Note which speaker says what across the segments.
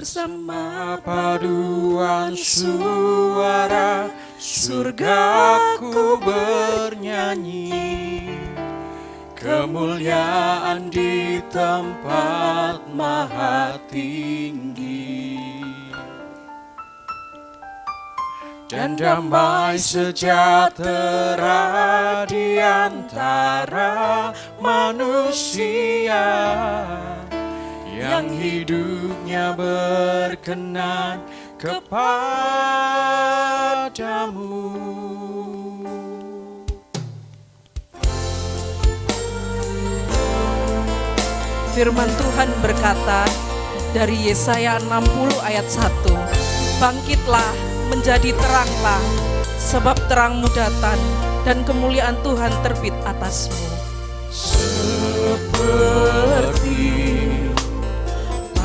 Speaker 1: bersama paduan suara surgaku bernyanyi, kemuliaan di tempat maha tinggi, dan damai sejahtera di antara manusia yang hidupnya berkenan kepadamu.
Speaker 2: Firman Tuhan berkata dari Yesaya 60 ayat 1, bangkitlah, menjadi teranglah, sebab terangmu datang dan kemuliaan Tuhan terbit atasmu.
Speaker 1: Seperti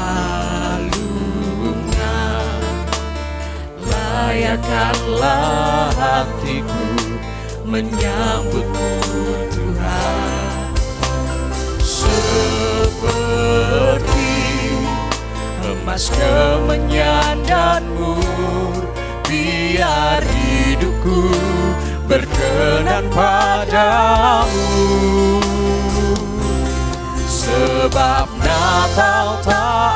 Speaker 1: palungan layakkanlah hatiku menyambutmu Tuhan, seperti emas kemenyan dan mur, biar hidupku berkenan padamu. Sebab Natal tak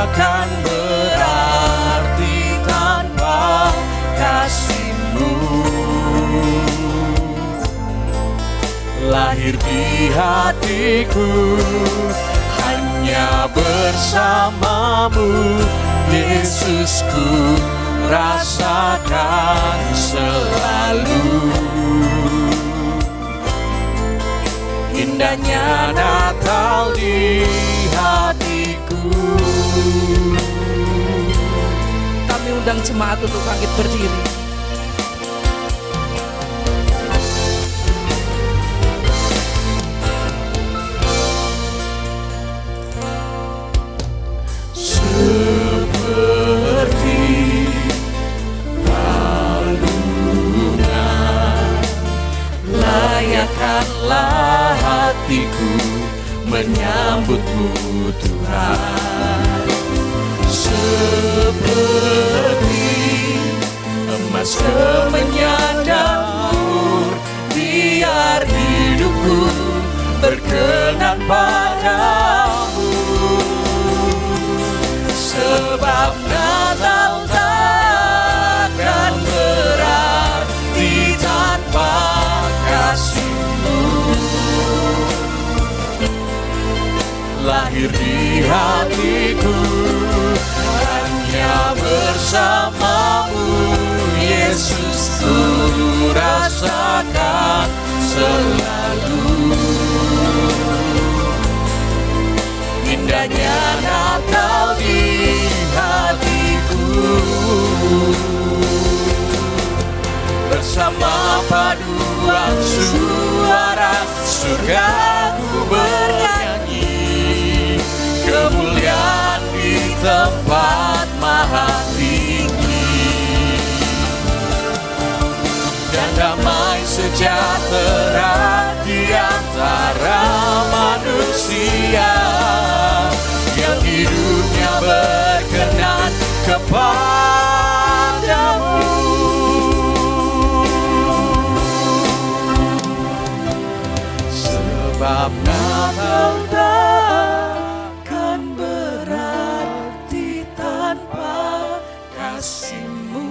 Speaker 1: akan berarti tanpa kasih-Mu. Lahir di hatiku hanya bersama-Mu, Yesusku, rasakan selalu. Indahnya Natal di hatiku.
Speaker 2: Kami undang jemaat untuk bangkit berdiri.
Speaker 1: Layakkanlah hatiku menyambutmu Tuhan, seperti emas kemenyan dan mur, biar hidupku berkenan padamu. Sebab Natal takkan berarti tanpa kasih-Mu. Lahir di hatiku hanya bersama-Mu, Yesusku, rasakan selalu. Indahnya Natal di hatiku, bersama paduan suara surgaku bernyanyi, kemuliaan di tempat maha tinggi, dan damai sejahtera di antara manusia yang hidupnya berkenan kepadamu. Sebab Natal takkan berarti tanpa kasih-Mu.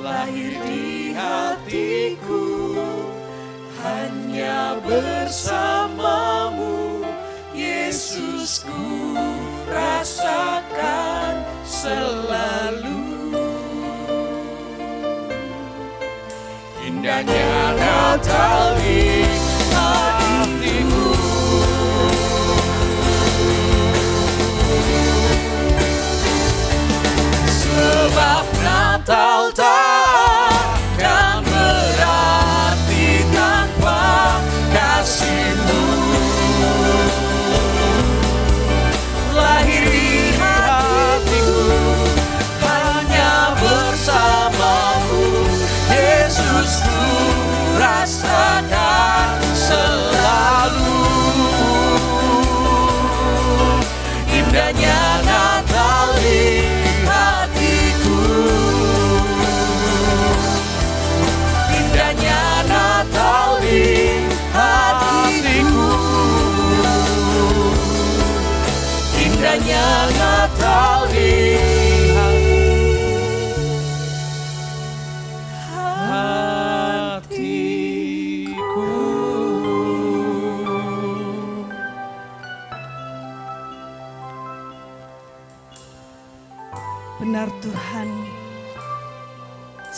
Speaker 1: Lahir di hatiku hanya bersama-Mu, Yesusku, rasakan selalu. Indahnya Natal di hatiku. Sebab Natal takkan berarti tanpa kasih-Mu. Lahir di hatiku hanya bersama-Mu, Yesusku, rasakan selalu.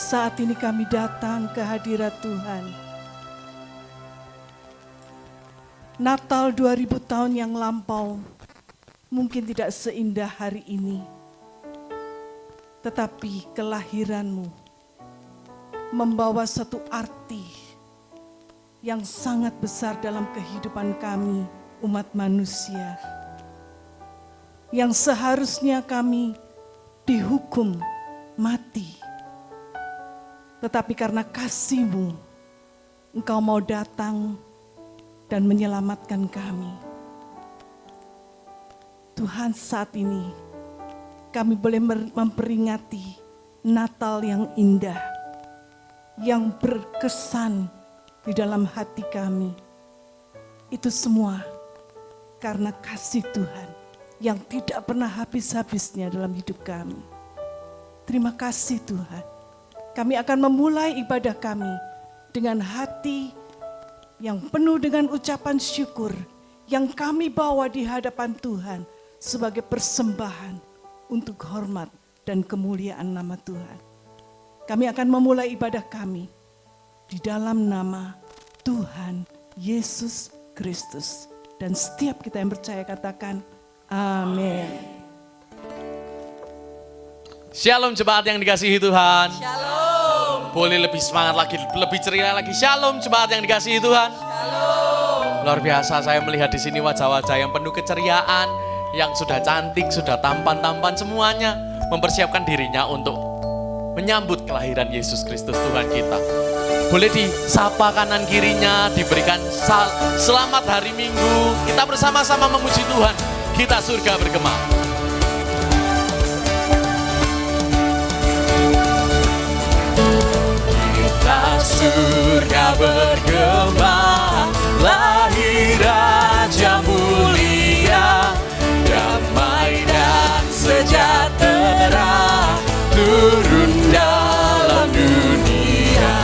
Speaker 3: Saat ini kami datang ke hadirat Tuhan. Natal 2000 tahun yang lampau mungkin tidak seindah hari ini. Tetapi kelahiranmu membawa satu arti yang sangat besar dalam kehidupan kami, umat manusia. Yang seharusnya kami dihukum mati. Tetapi karena kasih-Mu, Engkau mau datang dan menyelamatkan kami. Tuhan, saat ini kami boleh memperingati Natal yang indah, yang berkesan di dalam hati kami. Itu semua karena kasih Tuhan yang tidak pernah habis-habisnya dalam hidup kami. Terima kasih Tuhan. Kami akan memulai ibadah kami dengan hati yang penuh dengan ucapan syukur yang kami bawa di hadapan Tuhan sebagai persembahan untuk hormat dan kemuliaan nama Tuhan. Kami akan memulai ibadah kami di dalam nama Tuhan Yesus Kristus. Dan setiap kita yang percaya katakan amin.
Speaker 1: Shalom jemaat yang dikasihi Tuhan. Shalom. Boleh lebih semangat lagi, lebih ceria lagi. Shalom jemaat yang dikasihi Tuhan. Shalom. Luar biasa saya melihat di sini wajah-wajah yang penuh keceriaan, yang sudah cantik, sudah tampan-tampan semuanya mempersiapkan dirinya untuk menyambut kelahiran Yesus Kristus Tuhan kita. Boleh disapa kanan kirinya, diberikan selamat hari Minggu. Kita bersama-sama memuji Tuhan. Kita surga bergema. Surga bergema, lahir Raja mulia, damai dan sejahtera turun dalam dunia.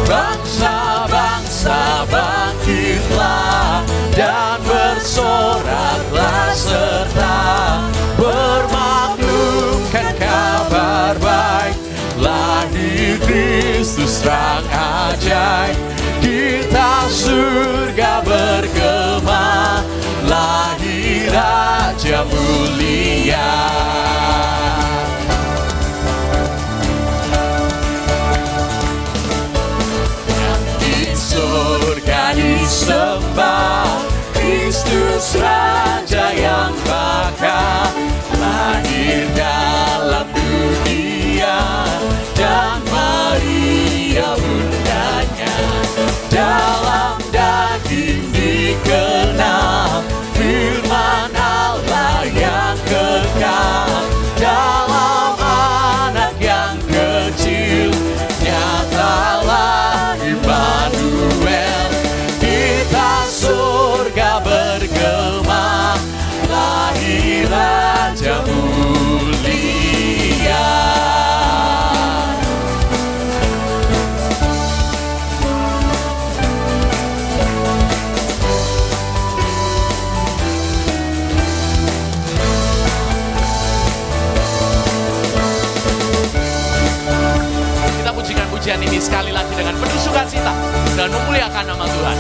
Speaker 1: Bangsa-bangsa bangkitlah dan bersoraklah serta bermaklumkan kabar baik. Lahir Kristus terang ajaib, kita surga bergema, lahir Raja mulia. Di surga disembah, Kristus Raja yang bakal lahir dalam dunia. Dan Maria bundanya dalam daging dikenal, firman Allah yang kekal dalam anak yang kecil, nyatalah Immanuel. Kita surga bergema, lahir Raja mulia. Pujian ini sekali lagi dengan penuh sukacita dan memuliakan nama Tuhan.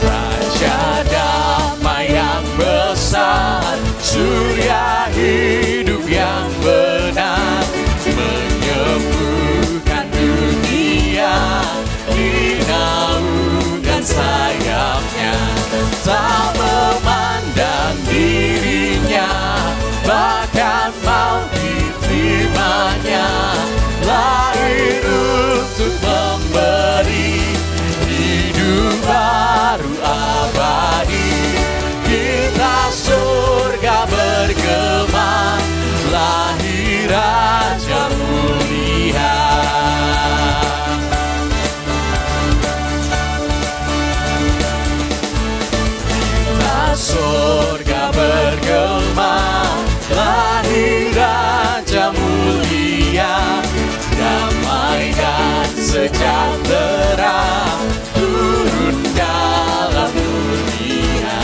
Speaker 1: Raja damai yang besar, surya hidup yang benar, menyembuhkan dunia di naungan sayapnya, tak memandang dirinya, bahkan mau diterimanya. Lahir untuk memberi hidup baru abadi. Kita surga bergema, lahir Raja mulia. Kita surga bergema, lahir Raja mulia. Damai dan sejahtera turun dalam dunia.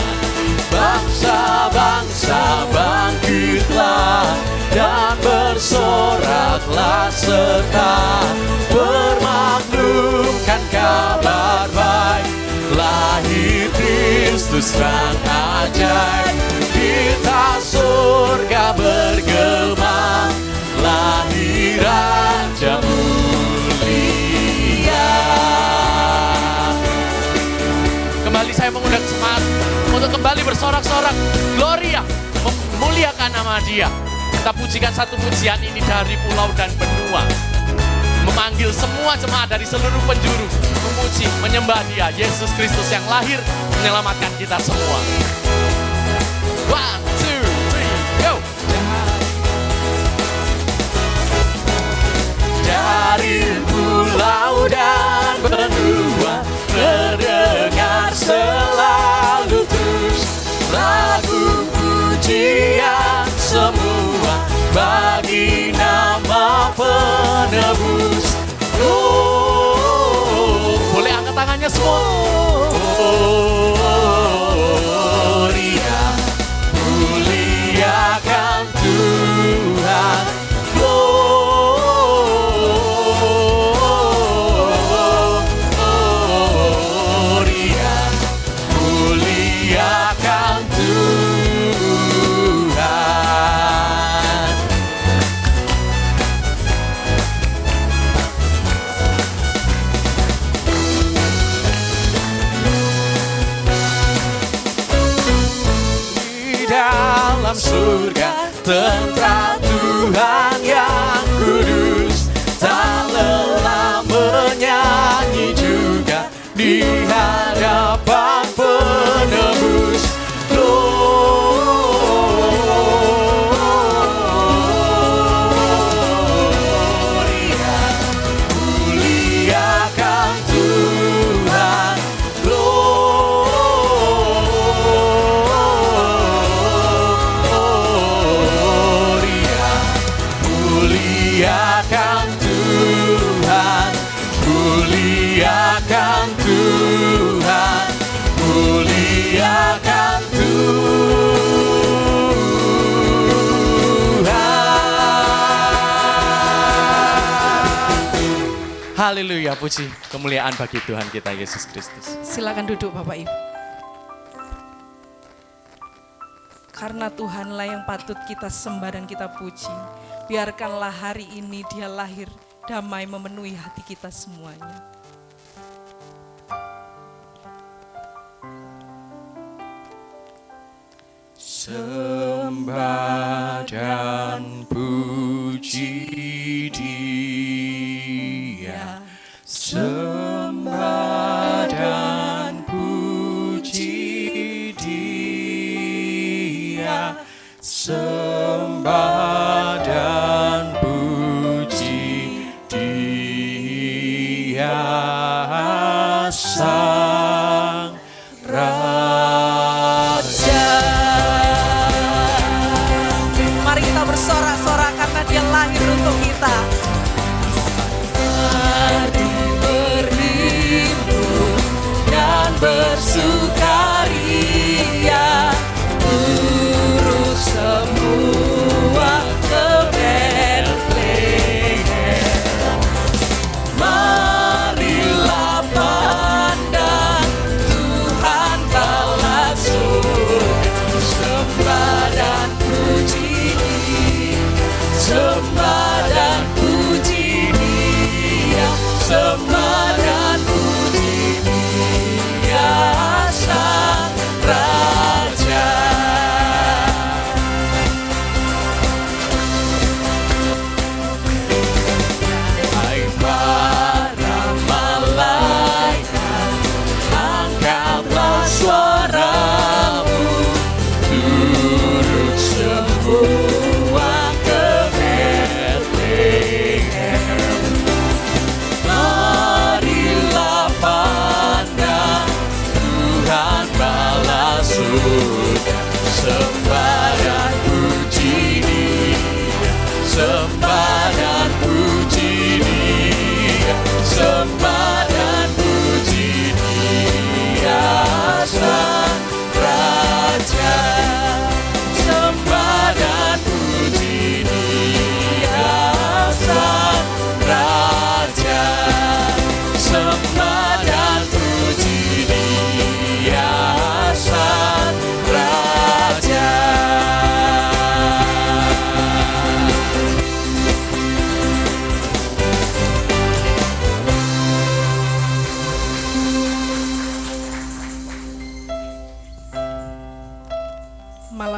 Speaker 1: Bangsa-bangsa bangkitlah dan bersoraklah serta bermaklumkan kabar baik. Lahir Kristus sang ajaib, kita surga bergema. Lahir Raja mulia. Kembali saya mengundang semangat untuk kembali bersorak-sorak Gloria, memuliakan nama Dia. Kita pujikan satu pujian ini dari pulau dan benua, memanggil semua jemaat dari seluruh penjuru memuji, menyembah Dia, Yesus Kristus yang lahir menyelamatkan kita semua. 1, 2, 3, go! Dari pulau dan benua terdengar selalu terus lagu pujian semua bagi nama penebus. Oh, boleh angkat tangannya semua. Gloria, muliakan Tuhan. Gloria, muliakan Tuhan. Di dalam surga tentara Tuhan yang kudus, tak lelah menyanyi juga di hadapan penebus. Gloria, muliakan Tuhan. Gloria, muliakan Tuhan. Muliakan Tuhan. Muliakan Tuhan. Haleluya, puji kemuliaan bagi Tuhan kita Yesus Kristus.
Speaker 2: Silakan duduk Bapak Ibu. Karena Tuhanlah yang patut kita sembah dan kita puji. Biarkanlah hari ini Dia lahir damai memenuhi hati kita semuanya.
Speaker 1: Sembah dan puji Dia, sembah dan puji Dia, sembah dan puji Dia, Sang Raja.
Speaker 2: Mari kita bersorak-sorak karena Dia lahir untuk kita.
Speaker 1: Mari berhimpun dan bersukaria, urus semua ke Betlehem. Marilah pandang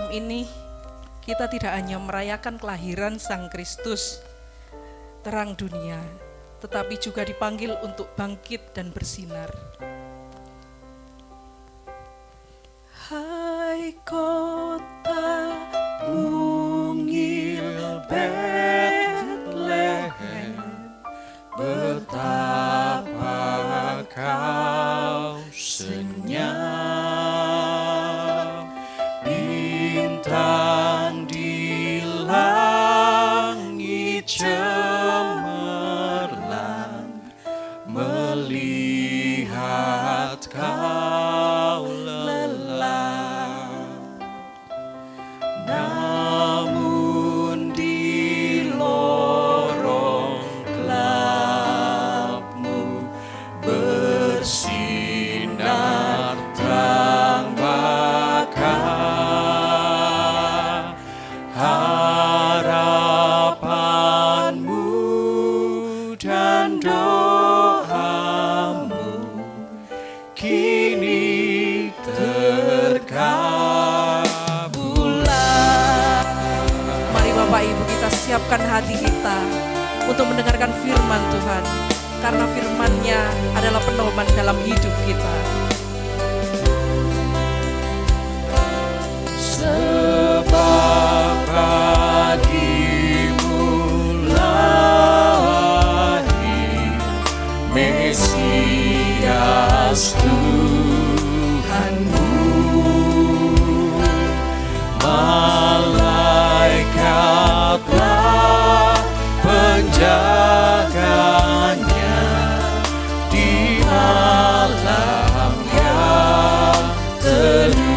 Speaker 2: malam ini kita tidak hanya merayakan kelahiran Sang Kristus, terang dunia, tetapi juga dipanggil untuk bangkit dan bersinar. Hai kota mungil Bethlehem,
Speaker 1: Betapa kau senyap, bintang di langit cemerlang, melihat kau lelah. Namun di lorong gelapmu bersinar terang bakar, harapanmu dan doamu kini terkabulkan.
Speaker 2: Mari Bapak Ibu kita siapkan hati kita untuk mendengarkan firman Tuhan, karena firman-Nya adalah pedoman dalam hidup kita.
Speaker 1: Sebab bagimu lahir Mesias Tuhanmu, malaikatlah penjaganya di malam yang teduh.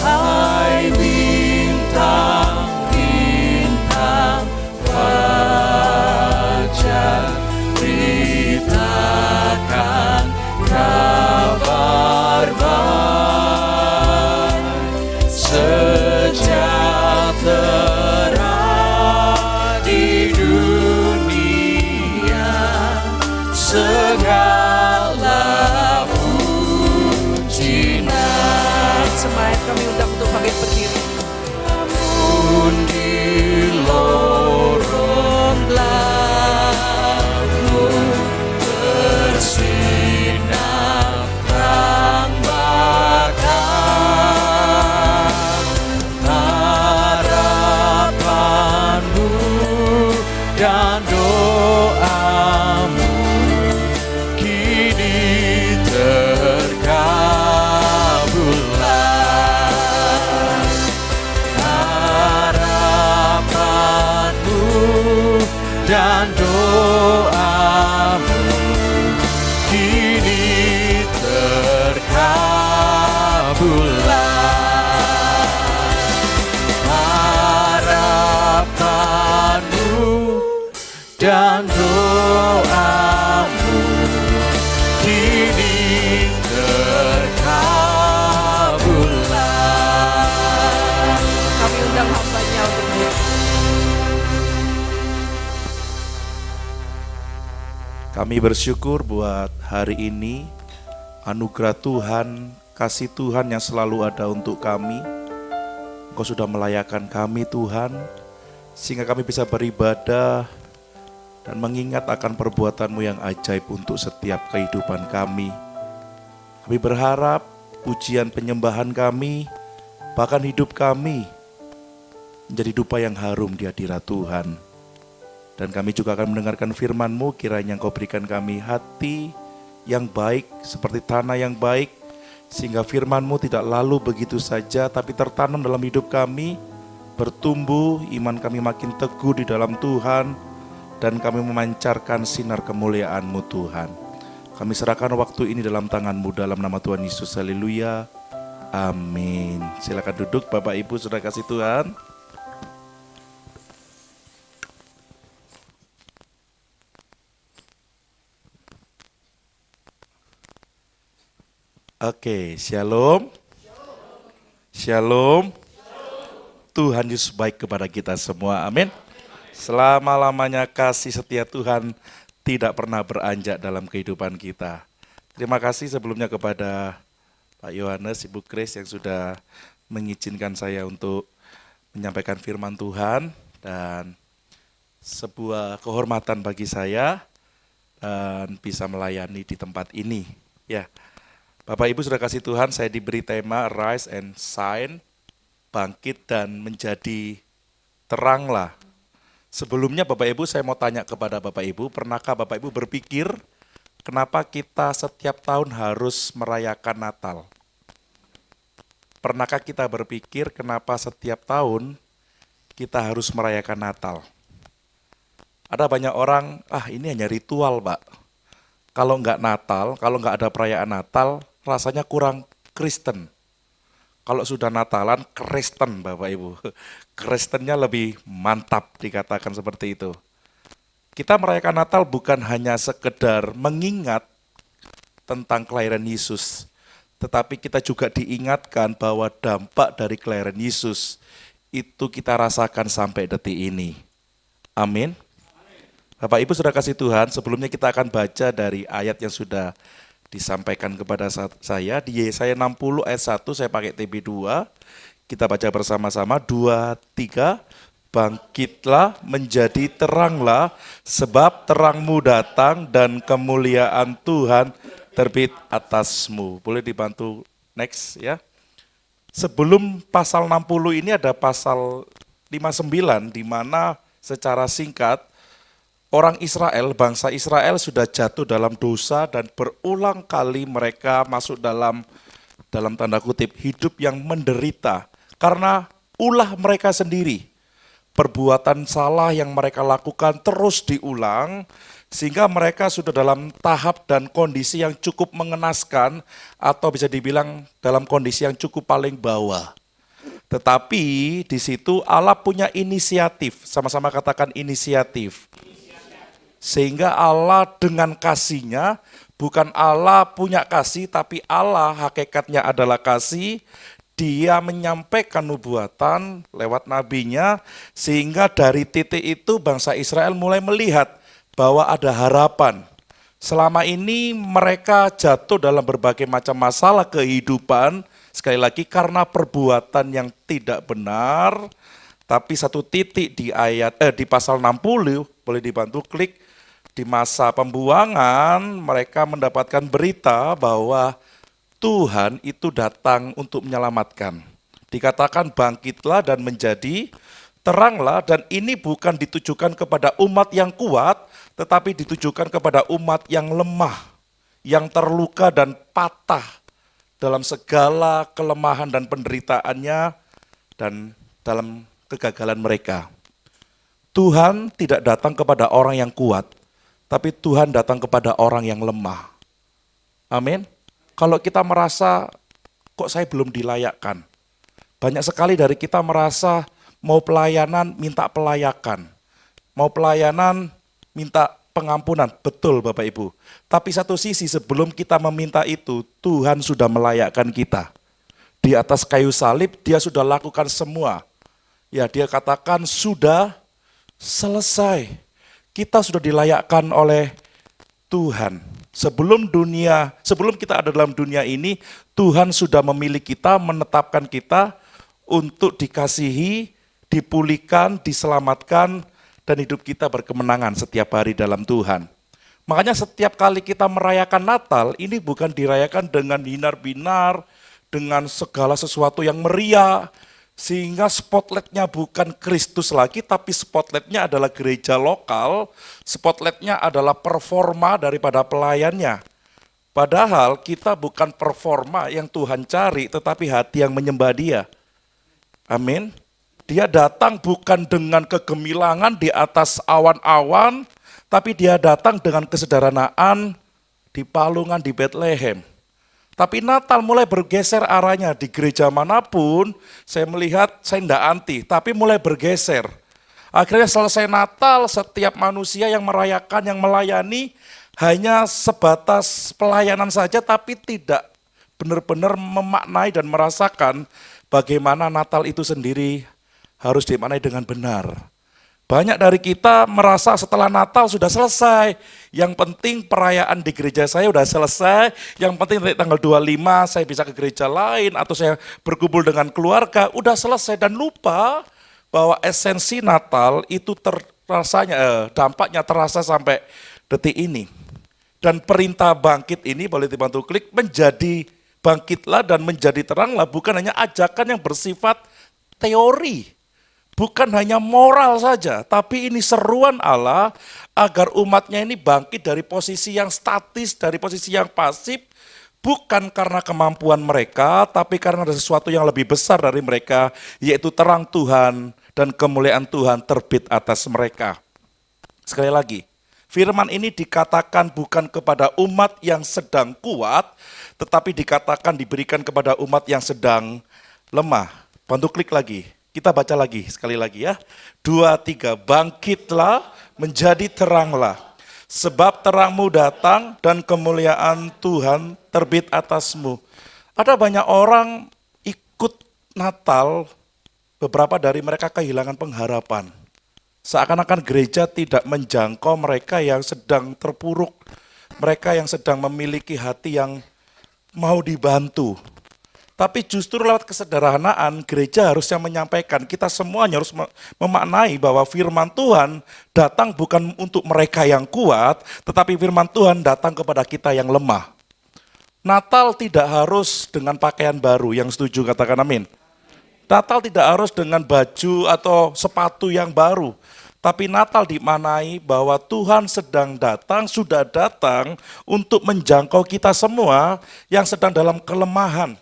Speaker 1: Hai bintang-bintang fajar, beritakan kabar baik, sejahtera di dunia, segala puji.
Speaker 2: Semayat kami undang untuk bangkit berdiri.
Speaker 1: Namun di lorong gelapmu bersinar terang bakar, harapanmu dan doamu kini terkabulkan. Harapanmu dan doamu kini terkabulkan. Harapanmu dan doamu kini terkabulkan.
Speaker 2: Kami undang hamba-Nya untuk berdiri.
Speaker 4: Kami bersyukur buat hari ini, anugerah Tuhan, kasih Tuhan yang selalu ada untuk kami. Engkau sudah melayakan kami Tuhan, sehingga kami bisa beribadah dan mengingat akan perbuatan-Mu yang ajaib untuk setiap kehidupan kami. Kami berharap pujian penyembahan kami, bahkan hidup kami, menjadi dupa yang harum di hadirat Tuhan. Dan kami juga akan mendengarkan firman-Mu, kiranya Engkau berikan kami hati yang baik, seperti tanah yang baik, sehingga firman-Mu tidak lalu begitu saja, tapi tertanam dalam hidup kami, bertumbuh, iman kami makin teguh di dalam Tuhan, dan kami memancarkan sinar kemuliaan-Mu Tuhan. Kami serahkan waktu ini dalam tangan-Mu, dalam nama Tuhan Yesus, haleluya, amin. Silakan duduk Bapak Ibu, saudara kasih Tuhan. Oke, shalom. Shalom. Tuhan Yesus baik kepada kita semua, amin. Selama-lamanya kasih setia Tuhan tidak pernah beranjak dalam kehidupan kita. Terima kasih sebelumnya kepada Pak Yohanes, Ibu Grace yang sudah mengizinkan saya untuk menyampaikan firman Tuhan, dan sebuah kehormatan bagi saya dan bisa melayani di tempat ini. Ya, Bapak Ibu sudah kasih Tuhan, saya diberi tema Rise and Shine, bangkit dan menjadi teranglah. Sebelumnya Bapak Ibu, saya mau tanya kepada Bapak Ibu, pernahkah Bapak Ibu berpikir kenapa kita setiap tahun harus merayakan Natal? Pernahkah kita berpikir kenapa setiap tahun kita harus merayakan Natal? Ada banyak orang, ini hanya ritual, Pak. Kalau nggak Natal, kalau nggak ada perayaan Natal, rasanya kurang Kristen. Kalau sudah Natalan, Kristen Bapak Ibu. Kristennya lebih mantap dikatakan seperti itu. Kita merayakan Natal bukan hanya sekedar mengingat tentang kelahiran Yesus, tetapi kita juga diingatkan bahwa dampak dari kelahiran Yesus itu kita rasakan sampai detik ini. Amin. Bapak Ibu sudah kasih Tuhan, sebelumnya kita akan baca dari ayat yang sudah disampaikan kepada saya di Yesaya 60 ayat 1, saya pakai TB2. Kita baca bersama-sama, 2, 3. Bangkitlah menjadi teranglah, sebab terangmu datang dan kemuliaan Tuhan terbit atasmu. Boleh dibantu next ya. Sebelum pasal 60 ini ada pasal 59 di mana secara singkat orang Israel, bangsa Israel sudah jatuh dalam dosa dan berulang kali mereka masuk dalam tanda kutip hidup yang menderita karena ulah mereka sendiri. Perbuatan salah yang mereka lakukan terus diulang sehingga mereka sudah dalam tahap dan kondisi yang cukup mengenaskan atau bisa dibilang dalam kondisi yang cukup paling bawah. Tetapi di situ Allah punya inisiatif, sama-sama katakan inisiatif. Sehingga Allah dengan kasih-Nya, bukan Allah punya kasih, tapi Allah hakikatnya adalah kasih. Dia menyampaikan nubuatan lewat nabinya, sehingga dari titik itu bangsa Israel mulai melihat bahwa ada harapan. Selama ini mereka jatuh dalam berbagai macam masalah kehidupan, sekali lagi karena perbuatan yang tidak benar. Tapi satu titik di di pasal 60, boleh dibantu klik. Di masa pembuangan mereka mendapatkan berita bahwa Tuhan itu datang untuk menyelamatkan. Dikatakan bangkitlah dan menjadi teranglah, dan ini bukan ditujukan kepada umat yang kuat, tetapi ditujukan kepada umat yang lemah, yang terluka dan patah dalam segala kelemahan dan penderitaannya dan dalam kegagalan mereka. Tuhan tidak datang kepada orang yang kuat, tapi Tuhan datang kepada orang yang lemah. Amin. Kalau kita merasa, kok saya belum dilayakkan? Banyak sekali dari kita merasa mau pelayanan, minta pelayakan. Mau pelayanan, minta pengampunan. Betul Bapak Ibu. Tapi satu sisi sebelum kita meminta itu, Tuhan sudah melayakkan kita. Di atas kayu salib, dia sudah lakukan semua. Ya, dia katakan sudah selesai. Kita sudah dilayakkan oleh Tuhan. Sebelum kita ada dalam dunia ini, Tuhan sudah memilih kita, menetapkan kita untuk dikasihi, dipulihkan, diselamatkan, dan hidup kita berkemenangan setiap hari dalam Tuhan. Makanya setiap kali kita merayakan Natal, ini bukan dirayakan dengan binar-binar, dengan segala sesuatu yang meriah, sehingga spotlightnya bukan Kristus lagi, tapi spotlightnya adalah gereja lokal, spotlightnya adalah performa daripada pelayannya. Padahal kita bukan performa yang Tuhan cari, tetapi hati yang menyembah Dia. Amin. Dia datang bukan dengan kegemilangan di atas awan-awan, tapi dia datang dengan kesederhanaan di palungan di Bethlehem. Tapi Natal mulai bergeser arahnya di gereja manapun, saya melihat, saya tidak anti, tapi mulai bergeser. Akhirnya selesai Natal, setiap manusia yang merayakan, yang melayani, hanya sebatas pelayanan saja, tapi tidak benar-benar memaknai dan merasakan bagaimana Natal itu sendiri harus dimaknai dengan benar. Banyak dari kita merasa setelah Natal sudah selesai. Yang penting perayaan di gereja saya sudah selesai. Yang penting nanti tanggal 25 saya bisa ke gereja lain atau saya berkumpul dengan keluarga, udah selesai, dan lupa bahwa esensi Natal itu dampaknya terasa sampai detik ini. Dan perintah bangkit ini, boleh dibantu klik, menjadi bangkitlah dan menjadi teranglah, bukan hanya ajakan yang bersifat teori. Bukan hanya moral saja, tapi ini seruan Allah agar umatnya ini bangkit dari posisi yang statis, dari posisi yang pasif, bukan karena kemampuan mereka, tapi karena ada sesuatu yang lebih besar dari mereka, yaitu terang Tuhan dan kemuliaan Tuhan terbit atas mereka. Sekali lagi, firman ini dikatakan bukan kepada umat yang sedang kuat, tetapi dikatakan diberikan kepada umat yang sedang lemah. Bantu klik lagi. Kita baca lagi, sekali lagi ya. 2, 3, bangkitlah menjadi teranglah. Sebab terangmu datang dan kemuliaan Tuhan terbit atasmu. Ada banyak orang ikut Natal, beberapa dari mereka kehilangan pengharapan. Seakan-akan gereja tidak menjangkau mereka yang sedang terpuruk. Mereka yang sedang memiliki hati yang mau dibantu. Tapi justru lewat kesederhanaan, gereja harusnya menyampaikan, kita semuanya harus memaknai bahwa firman Tuhan datang bukan untuk mereka yang kuat, tetapi firman Tuhan datang kepada kita yang lemah. Natal tidak harus dengan pakaian baru, yang setuju katakan amin. Natal tidak harus dengan baju atau sepatu yang baru, tapi Natal dimaknai bahwa Tuhan sedang datang, sudah datang untuk menjangkau kita semua yang sedang dalam kelemahan.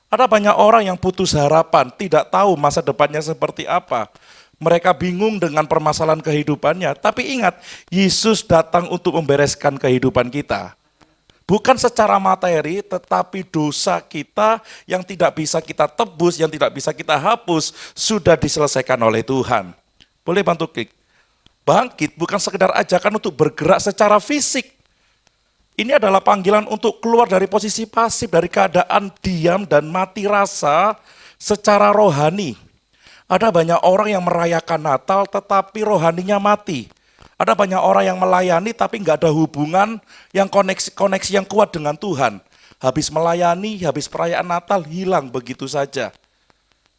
Speaker 4: Ada banyak orang yang putus harapan, tidak tahu masa depannya seperti apa. Mereka bingung dengan permasalahan kehidupannya. Tapi ingat, Yesus datang untuk membereskan kehidupan kita. Bukan secara materi, tetapi dosa kita yang tidak bisa kita tebus, yang tidak bisa kita hapus, sudah diselesaikan oleh Tuhan. Boleh bantu klik. Bangkit bukan sekedar ajakan untuk bergerak secara fisik. Ini adalah panggilan untuk keluar dari posisi pasif, dari keadaan diam dan mati rasa secara rohani. Ada banyak orang yang merayakan Natal tetapi rohaninya mati. Ada banyak orang yang melayani tapi nggak ada hubungan yang koneksi yang kuat dengan Tuhan. Habis melayani, habis perayaan Natal hilang begitu saja.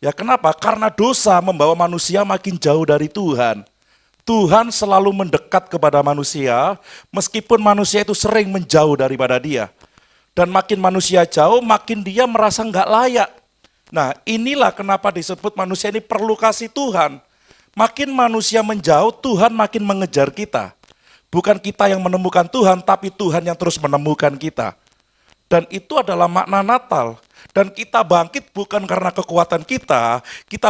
Speaker 4: Ya kenapa? Karena dosa membawa manusia makin jauh dari Tuhan. Tuhan selalu mendekat kepada manusia, meskipun manusia itu sering menjauh daripada dia. Dan makin manusia jauh, makin dia merasa nggak layak. Nah inilah kenapa disebut manusia ini perlu kasih Tuhan. Makin manusia menjauh, Tuhan makin mengejar kita. Bukan kita yang menemukan Tuhan, tapi Tuhan yang terus menemukan kita. Dan itu adalah makna Natal. Dan kita bangkit bukan karena kekuatan kita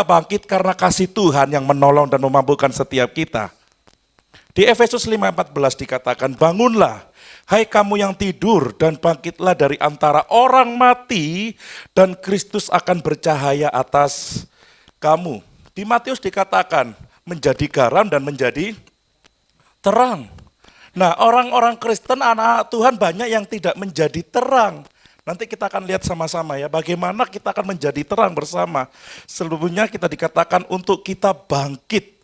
Speaker 4: bangkit karena kasih Tuhan yang menolong dan memampukan setiap kita. Di Efesus 5:14 dikatakan, bangunlah, hai kamu yang tidur, dan bangkitlah dari antara orang mati, dan Kristus akan bercahaya atas kamu. Di Matius dikatakan, menjadi garam dan menjadi terang. Nah, orang-orang Kristen, anak Tuhan banyak yang tidak menjadi terang. Nanti kita akan lihat sama-sama ya, bagaimana kita akan menjadi terang bersama. Sebelumnya kita dikatakan untuk kita bangkit.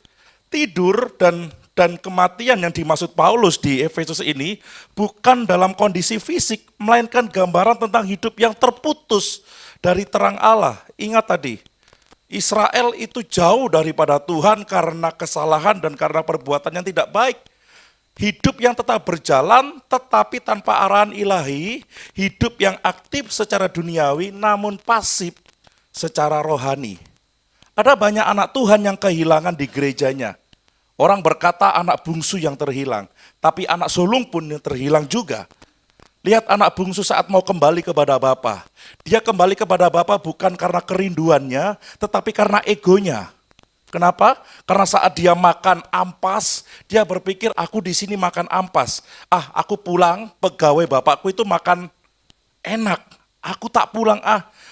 Speaker 4: Tidur dan kematian yang dimaksud Paulus di Efesus ini bukan dalam kondisi fisik, melainkan gambaran tentang hidup yang terputus dari terang Allah. Ingat tadi, Israel itu jauh daripada Tuhan karena kesalahan dan karena perbuatan yang tidak baik. Hidup yang tetap berjalan tetapi tanpa arahan ilahi, hidup yang aktif secara duniawi namun pasif secara rohani. Ada banyak anak Tuhan yang kehilangan di gerejanya. Orang berkata anak bungsu yang terhilang, tapi anak sulung pun yang terhilang juga. Lihat anak bungsu saat mau kembali kepada Bapa. Dia kembali kepada Bapa bukan karena kerinduannya, tetapi karena egonya. Kenapa? Karena saat dia makan ampas, dia berpikir aku di sini makan ampas. Aku pulang, pegawai bapakku itu makan enak. Aku tak pulang.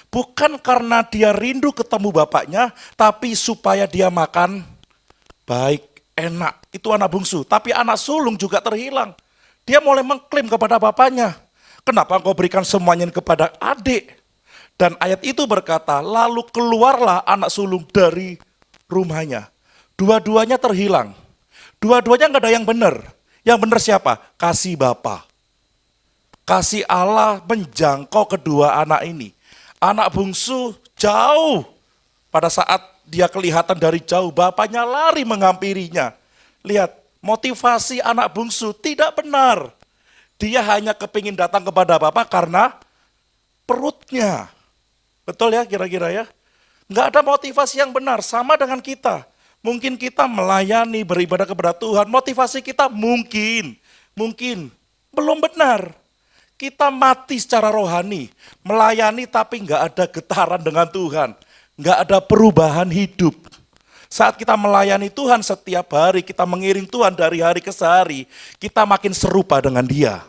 Speaker 4: Bukan karena dia rindu ketemu bapaknya, tapi supaya dia makan baik, enak. Itu anak bungsu. Tapi anak sulung juga terhilang. Dia mulai mengklaim kepada bapaknya. Kenapa engkau berikan semuanya kepada adik? Dan ayat itu berkata, lalu keluarlah anak sulung dari rumahnya. dua-duanya terhilang. Dua-duanya nggak ada yang benar. Yang benar siapa? Kasih Bapa. Kasih Allah menjangkau kedua anak ini. Anak bungsu jauh. Pada saat dia kelihatan dari jauh, bapaknya lari menghampirinya. Lihat, motivasi anak bungsu tidak benar. Dia hanya kepingin datang kepada Bapa karena perutnya. Betul ya kira-kira ya? Nggak ada motivasi yang benar, sama dengan kita. Mungkin kita melayani, beribadah kepada Tuhan, motivasi kita mungkin belum benar. Kita mati secara rohani, melayani tapi nggak ada getaran dengan Tuhan. Nggak ada perubahan hidup. Saat kita melayani Tuhan setiap hari, kita mengiring Tuhan dari hari ke hari, kita makin serupa dengan Dia.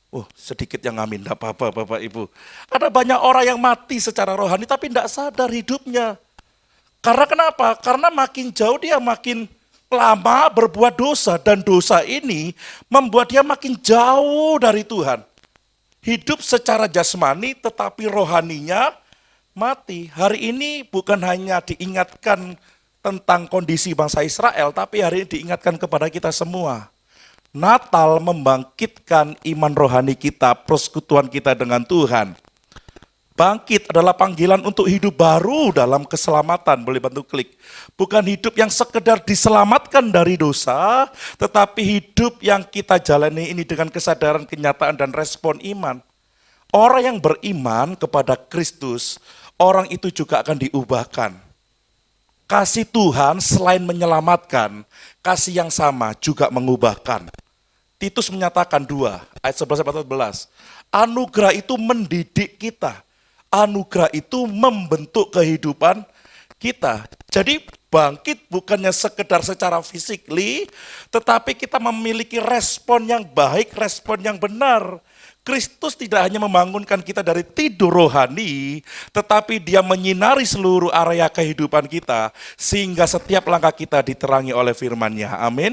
Speaker 4: Oh, sedikit yang amin, tidak apa-apa Bapak Ibu. Ada banyak orang yang mati secara rohani tapi tidak sadar hidupnya. Karena kenapa? Karena makin jauh dia makin lama berbuat dosa. Dan dosa ini membuat dia makin jauh dari Tuhan. Hidup secara jasmani tetapi rohaninya mati. Hari ini bukan hanya diingatkan tentang kondisi bangsa Israel, tapi hari ini diingatkan kepada kita semua. Natal membangkitkan iman rohani kita, persekutuan kita dengan Tuhan. Bangkit adalah panggilan untuk hidup baru dalam keselamatan, boleh bantu klik. Bukan hidup yang sekedar diselamatkan dari dosa, tetapi hidup yang kita jalani ini dengan kesadaran, kenyataan, dan respon iman. Orang yang beriman kepada Kristus, orang itu juga akan diubahkan. Kasih Tuhan selain menyelamatkan, kasih yang sama juga mengubahkan. Titus menyatakan 2, ayat 11-14. Anugerah itu mendidik kita. Anugerah itu membentuk kehidupan kita. Jadi bangkit bukannya sekedar secara fisikly, tetapi kita memiliki respon yang baik, respon yang benar. Kristus tidak hanya membangunkan kita dari tidur rohani, tetapi Dia menyinari seluruh area kehidupan kita, sehingga setiap langkah kita diterangi oleh firman-Nya. Amin.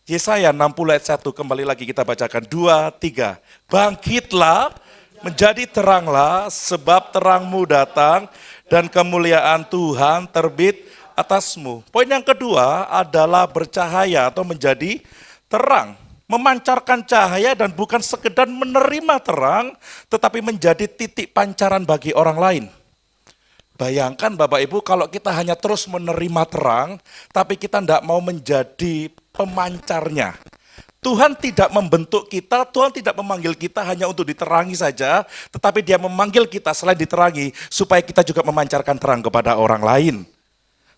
Speaker 4: Yesaya 60 ayat 1, kembali lagi kita bacakan. 2, 3. Bangkitlah, menjadi teranglah, sebab terangmu datang, dan kemuliaan Tuhan terbit atasmu. Poin yang kedua adalah bercahaya atau menjadi terang. Memancarkan cahaya dan bukan sekedar menerima terang, tetapi menjadi titik pancaran bagi orang lain. Bayangkan Bapak Ibu kalau kita hanya terus menerima terang, tapi kita tidak mau menjadi pemancarnya. Tuhan tidak membentuk kita, Tuhan tidak memanggil kita hanya untuk diterangi saja, tetapi Dia memanggil kita selain diterangi, supaya kita juga memancarkan terang kepada orang lain.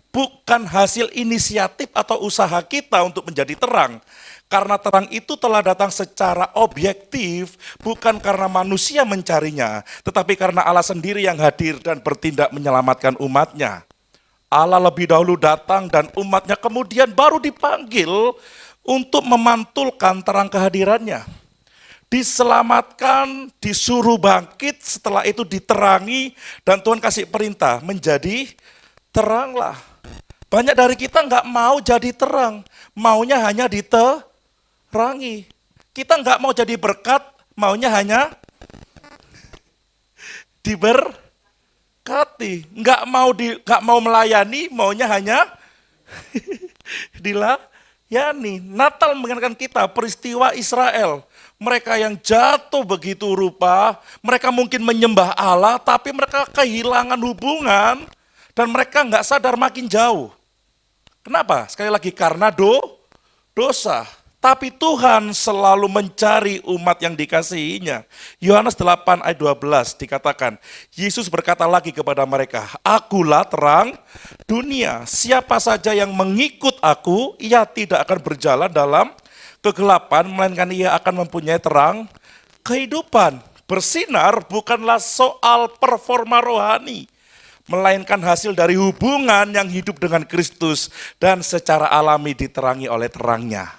Speaker 4: Bukan hasil inisiatif atau usaha kita untuk menjadi terang, karena terang itu telah datang secara objektif, bukan karena manusia mencarinya, tetapi karena Allah sendiri yang hadir dan bertindak menyelamatkan umatnya. Allah lebih dahulu datang dan umatnya kemudian baru dipanggil untuk memantulkan terang kehadirannya. Diselamatkan, disuruh bangkit, setelah itu diterangi, dan Tuhan kasih perintah menjadi teranglah. Banyak dari kita nggak mau jadi terang, maunya hanya diterangi. Kita nggak mau jadi berkat, maunya hanya diberkati. Nggak mau melayani, maunya hanya dilayani. Natal mengingatkan kita peristiwa Israel. Mereka yang jatuh begitu rupa, mereka mungkin menyembah Allah, tapi mereka kehilangan hubungan, dan mereka nggak sadar makin jauh. Kenapa? Sekali lagi karena dosa. Tapi Tuhan selalu mencari umat yang dikasihinya. Yohanes 8 ayat 12 dikatakan, Yesus berkata lagi kepada mereka, Akulah terang dunia. Siapa saja yang mengikut aku, ia tidak akan berjalan dalam kegelapan, melainkan ia akan mempunyai terang kehidupan. Bersinar bukanlah soal performa rohani, melainkan hasil dari hubungan yang hidup dengan Kristus dan secara alami diterangi oleh terangnya.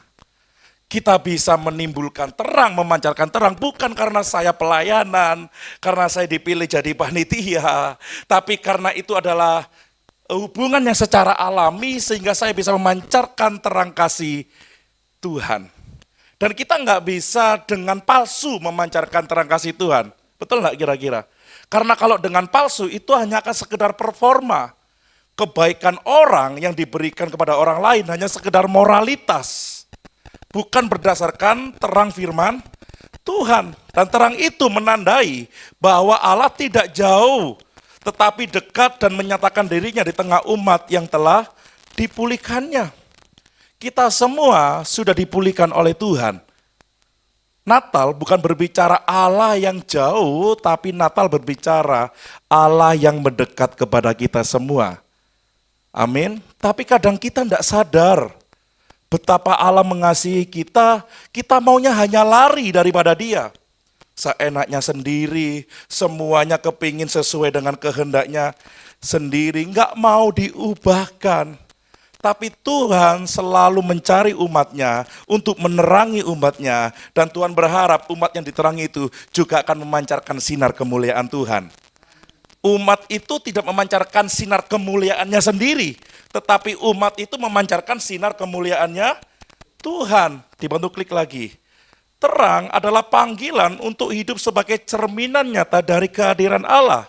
Speaker 4: Kita bisa menimbulkan terang, memancarkan terang, bukan karena saya pelayanan, karena saya dipilih jadi panitia, tapi karena itu adalah hubungan yang secara alami sehingga saya bisa memancarkan terang kasih Tuhan. Dan kita nggak bisa dengan palsu memancarkan terang kasih Tuhan. Betul nggak kira-kira? Karena kalau dengan palsu itu hanya akan sekedar performa. kebaikan orang yang diberikan kepada orang lain hanya sekedar moralitas, bukan berdasarkan terang firman Tuhan. Dan terang itu menandai bahwa Allah tidak jauh, tetapi dekat dan menyatakan dirinya di tengah umat yang telah dipulihkannya. Kita semua sudah dipulihkan oleh Tuhan. Natal bukan berbicara Allah yang jauh, tapi Natal berbicara Allah yang mendekat kepada kita semua. Amin. Tapi kadang kita tidak sadar betapa Allah mengasihi kita, kita maunya hanya lari daripada Dia. Seenaknya sendiri, semuanya kepingin sesuai dengan kehendaknya sendiri, nggak mau diubahkan. Tapi Tuhan selalu mencari umatnya untuk menerangi umatnya. Dan Tuhan berharap umat yang diterangi itu juga akan memancarkan sinar kemuliaan Tuhan. Umat itu tidak memancarkan sinar kemuliaannya sendiri, tetapi umat itu memancarkan sinar kemuliaannya Tuhan. Dibantu klik lagi. Terang adalah panggilan untuk hidup sebagai cerminan nyata dari kehadiran Allah.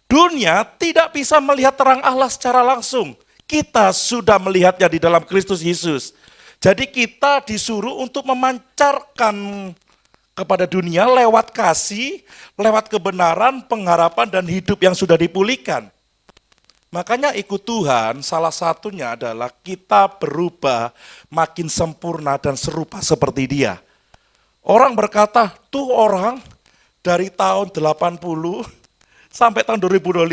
Speaker 4: Dunia tidak bisa melihat terang Allah secara langsung. Kita sudah melihatnya di dalam Kristus Yesus. Jadi kita disuruh untuk memancarkan kepada dunia lewat kasih, lewat kebenaran, pengharapan, dan hidup yang sudah dipulihkan. Makanya ikut Tuhan salah satunya adalah kita berubah makin sempurna dan serupa seperti Dia. Orang berkata, tuh orang dari tahun 80 sampai tahun 2025,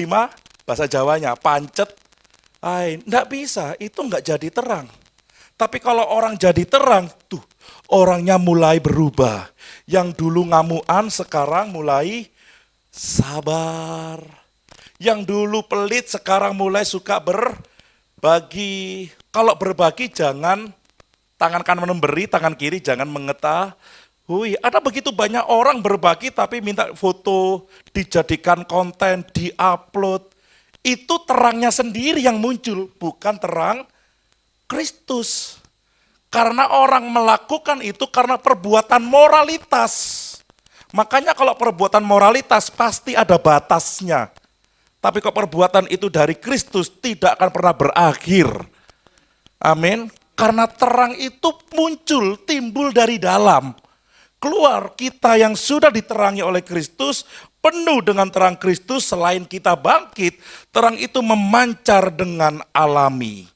Speaker 4: bahasa Jawanya, pancet. Enggak bisa, itu enggak jadi terang. Tapi kalau orang jadi terang, tuh orangnya mulai berubah. Yang dulu ngamuan sekarang mulai sabar. Yang dulu pelit sekarang mulai suka berbagi. Kalau berbagi jangan tangan kanan memberi, tangan kiri jangan mengetahui. Ada begitu banyak orang berbagi tapi minta foto, dijadikan konten, diupload. Itu terangnya sendiri yang muncul, bukan terang Kristus. Karena orang melakukan itu karena perbuatan moralitas. Makanya kalau perbuatan moralitas pasti ada batasnya. Tapi kalau perbuatan itu dari Kristus tidak akan pernah berakhir. Amin. Karena terang itu muncul, timbul dari dalam. Keluar kita yang sudah diterangi oleh Kristus, penuh dengan terang Kristus, selain kita bangkit, terang itu memancar dengan alami.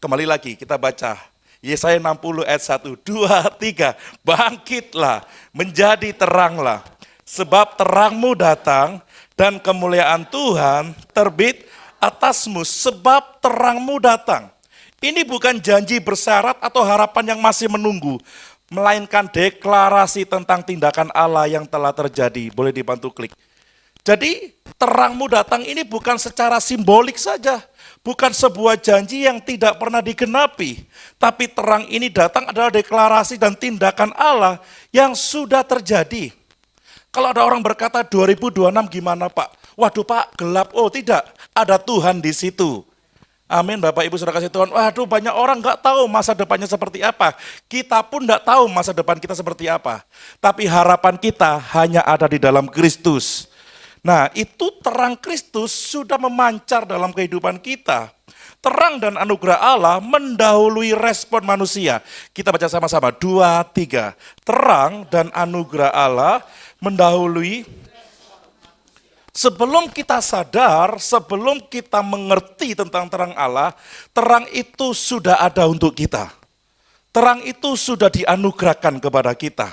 Speaker 4: Kembali lagi kita baca. Yesaya 60 ayat 1, 2, 3, bangkitlah, menjadi teranglah, sebab terangmu datang dan kemuliaan Tuhan terbit atasmu, sebab terangmu datang. Ini bukan janji bersyarat atau harapan yang masih menunggu, melainkan deklarasi tentang tindakan Allah yang telah terjadi. Boleh dibantu klik. Jadi terangmu datang ini bukan secara simbolik saja. Bukan sebuah janji yang tidak pernah digenapi. Tapi terang ini datang adalah deklarasi dan tindakan Allah yang sudah terjadi. Kalau ada orang berkata 2026 gimana Pak? Waduh Pak gelap. Oh tidak, ada Tuhan di situ. Amin Bapak Ibu Saudara kasih Tuhan. Waduh banyak orang nggak tahu masa depannya seperti apa. Kita pun nggak tahu masa depan kita seperti apa. Tapi harapan kita hanya ada di dalam Kristus. Nah itu terang Kristus sudah memancar dalam kehidupan kita. Terang dan anugerah Allah mendahului respon manusia. Kita baca sama-sama, 2, 3. Terang dan anugerah Allah mendahului. Sebelum kita sadar, sebelum kita mengerti tentang terang Allah, terang itu sudah ada untuk kita. Terang itu sudah dianugerahkan kepada kita.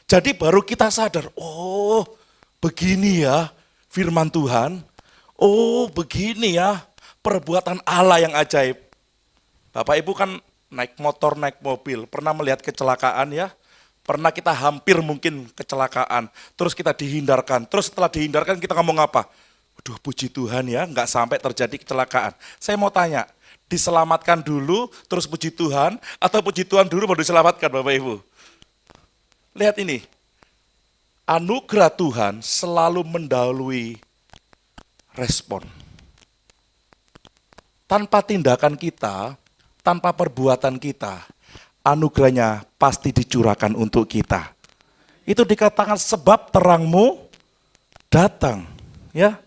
Speaker 4: Jadi baru kita sadar, oh begini ya firman Tuhan, oh begini ya perbuatan Allah yang ajaib. Bapak Ibu kan naik motor, naik mobil, pernah melihat kecelakaan ya? Pernah kita hampir mungkin kecelakaan, terus kita dihindarkan, terus setelah dihindarkan kita ngomong apa? Waduh puji Tuhan ya, nggak sampai terjadi kecelakaan. Saya mau tanya, diselamatkan dulu, terus puji Tuhan, atau puji Tuhan dulu baru diselamatkan Bapak Ibu? Lihat ini, anugerah Tuhan selalu mendahului respon. Tanpa tindakan kita, tanpa perbuatan kita, anugerahnya pasti dicurahkan untuk kita. Itu dikatakan sebab terangmu datang, ya.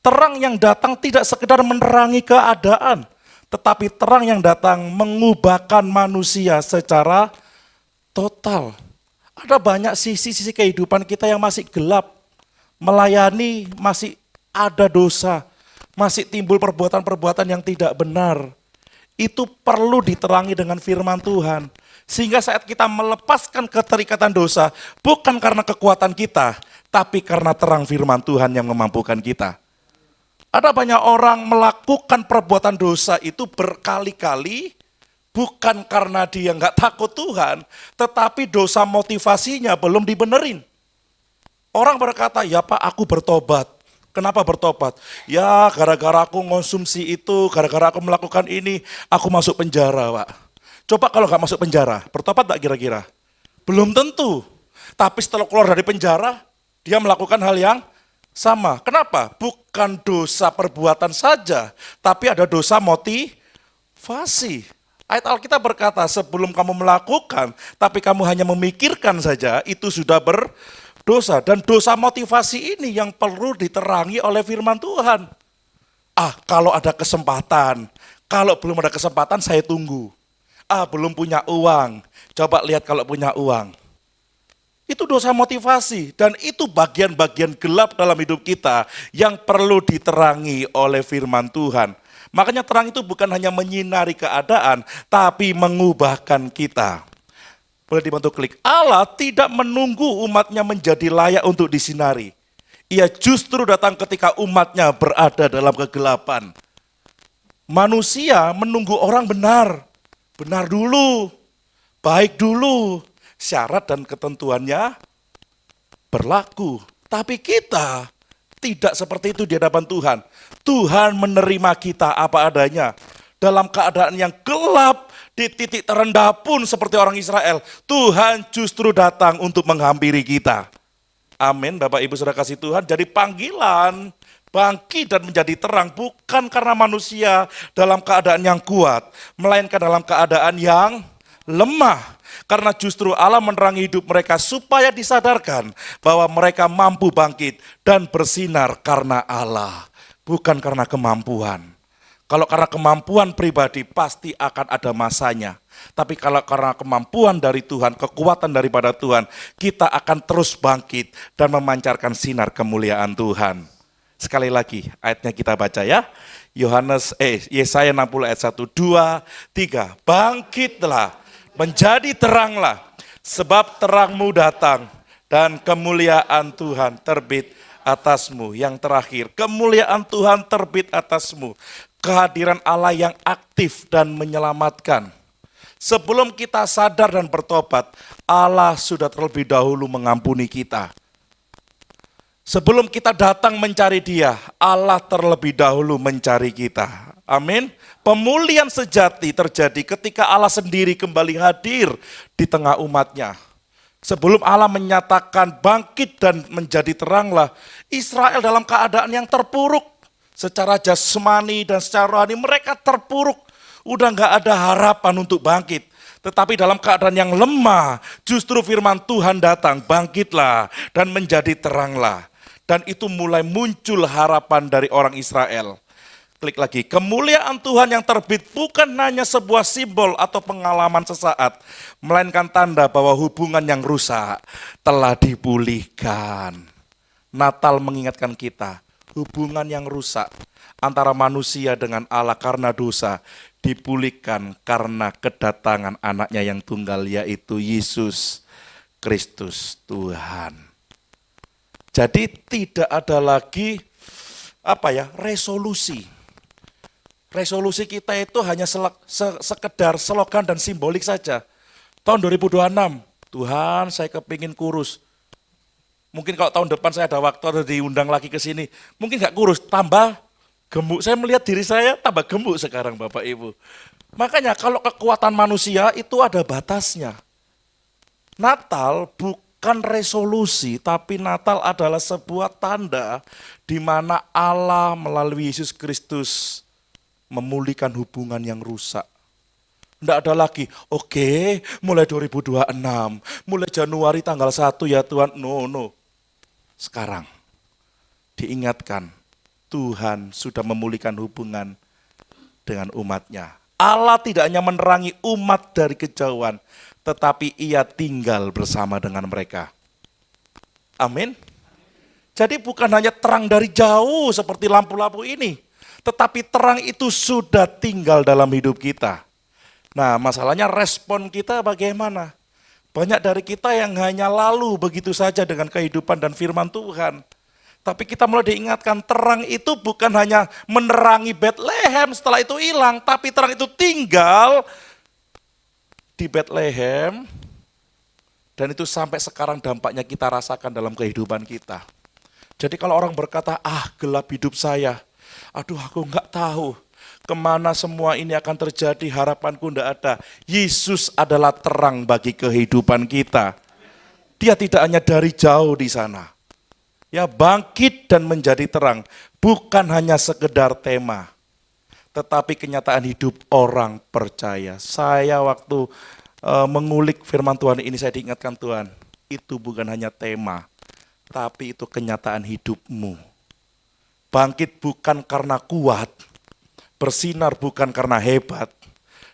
Speaker 4: Terang yang datang tidak sekedar menerangi keadaan, tetapi terang yang datang mengubahkan manusia secara total. Ada banyak sisi-sisi kehidupan kita yang masih gelap, melayani masih ada dosa, masih timbul perbuatan-perbuatan yang tidak benar. Itu perlu diterangi dengan firman Tuhan. Sehingga saat kita melepaskan keterikatan dosa, bukan karena kekuatan kita, tapi karena terang firman Tuhan yang memampukan kita. Ada banyak orang melakukan perbuatan dosa itu berkali-kali, bukan karena dia nggak takut Tuhan, tetapi dosa motivasinya belum dibenerin. Orang berkata, ya Pak aku bertobat. Kenapa bertobat? Ya gara-gara aku konsumsi itu, gara-gara aku melakukan ini, aku masuk penjara Pak. Coba kalau nggak masuk penjara, bertobat tak kira-kira? Belum tentu. Tapi setelah keluar dari penjara, dia melakukan hal yang sama. Kenapa? Bukan dosa perbuatan saja, tapi ada dosa motivasi. Ayat Alkitab berkata, sebelum kamu melakukan, tapi kamu hanya memikirkan saja, itu sudah berdosa. Dan dosa motivasi ini yang perlu diterangi oleh firman Tuhan. Kalau ada kesempatan, kalau belum ada kesempatan saya tunggu. Belum punya uang, coba lihat kalau punya uang. Itu dosa motivasi dan itu bagian-bagian gelap dalam hidup kita yang perlu diterangi oleh firman Tuhan. Makanya terang itu bukan hanya menyinari keadaan, tapi mengubahkan kita. Boleh dibantu klik. Allah tidak menunggu umatnya menjadi layak untuk disinari. Ia justru datang ketika umatnya berada dalam kegelapan. Manusia menunggu orang benar. Benar dulu, baik dulu. Syarat dan ketentuannya berlaku. Tapi kita tidak seperti itu di hadapan Tuhan. Tuhan menerima kita apa adanya. Dalam keadaan yang gelap, di titik terendah pun seperti orang Israel, Tuhan justru datang untuk menghampiri kita. Amin, Bapak Ibu Saudara kasih Tuhan. Jadi panggilan bangkit dan menjadi terang bukan karena manusia dalam keadaan yang kuat, melainkan dalam keadaan yang lemah. Karena justru Allah menerangi hidup mereka supaya disadarkan bahwa mereka mampu bangkit dan bersinar karena Allah, bukan karena kemampuan. Kalau karena kemampuan pribadi pasti akan ada masanya. Tapi kalau karena kemampuan dari Tuhan, kekuatan daripada Tuhan, kita akan terus bangkit dan memancarkan sinar kemuliaan Tuhan. Sekali lagi ayatnya kita baca ya. Yesaya 60 ayat 1, 2, 3. Bangkitlah, menjadi teranglah, sebab terangmu datang dan kemuliaan Tuhan terbit atasmu. Yang terakhir, kemuliaan Tuhan terbit atasmu. Kehadiran Allah yang aktif dan menyelamatkan. Sebelum kita sadar dan bertobat, Allah sudah terlebih dahulu mengampuni kita. Sebelum kita datang mencari Dia, Allah terlebih dahulu mencari kita. Amin. Pemulihan sejati terjadi ketika Allah sendiri kembali hadir di tengah umatnya. Sebelum Allah menyatakan bangkit dan menjadi teranglah, Israel dalam keadaan yang terpuruk. Secara jasmani dan secara rohani mereka terpuruk. Udah gak ada harapan untuk bangkit. Tetapi dalam keadaan yang lemah, justru firman Tuhan datang, bangkitlah dan menjadi teranglah. Dan itu mulai muncul harapan dari orang Israel. Klik lagi, kemuliaan Tuhan yang terbit bukan hanya sebuah simbol atau pengalaman sesaat, melainkan tanda bahwa hubungan yang rusak telah dipulihkan. Natal mengingatkan kita, hubungan yang rusak antara manusia dengan Allah karena dosa dipulihkan karena kedatangan anaknya yang tunggal, yaitu Yesus Kristus Tuhan. Jadi tidak ada lagi resolusi. Resolusi kita itu hanya sekedar slogan dan simbolik saja. Tahun 2026, Tuhan saya kepingin kurus. Mungkin kalau tahun depan saya ada waktu atau diundang lagi ke sini, mungkin gak kurus, tambah gemuk. Saya melihat diri saya tambah gemuk sekarang Bapak Ibu. Makanya kalau kekuatan manusia itu ada batasnya. Natal bukan resolusi, tapi Natal adalah sebuah tanda di mana Allah melalui Yesus Kristus memulihkan hubungan yang rusak. Tidak ada lagi, mulai 2026, mulai Januari tanggal 1 ya Tuhan. No. Sekarang diingatkan, Tuhan sudah memulihkan hubungan dengan umatnya. Allah tidak hanya menerangi umat dari kejauhan, tetapi ia tinggal bersama dengan mereka. Amin. Jadi bukan hanya terang dari jauh seperti lampu-lampu ini, tetapi terang itu sudah tinggal dalam hidup kita. Nah, masalahnya respon kita bagaimana? Banyak dari kita yang hanya lalu begitu saja dengan kehidupan dan firman Tuhan. Tapi kita mulai diingatkan terang itu bukan hanya menerangi Bethlehem setelah itu hilang, tapi terang itu tinggal di Bethlehem. Dan itu sampai sekarang dampaknya kita rasakan dalam kehidupan kita. Jadi kalau orang berkata, gelap hidup saya, aduh aku nggak tahu kemana semua ini akan terjadi, harapanku enggak ada. Yesus adalah terang bagi kehidupan kita. Dia tidak hanya dari jauh di sana. Ya, bangkit dan menjadi terang. Bukan hanya sekedar tema, tetapi kenyataan hidup orang percaya. Saya waktu mengulik firman Tuhan ini, saya diingatkan Tuhan, itu bukan hanya tema, tapi itu kenyataan hidupmu. Bangkit bukan karena kuat, bersinar bukan karena hebat,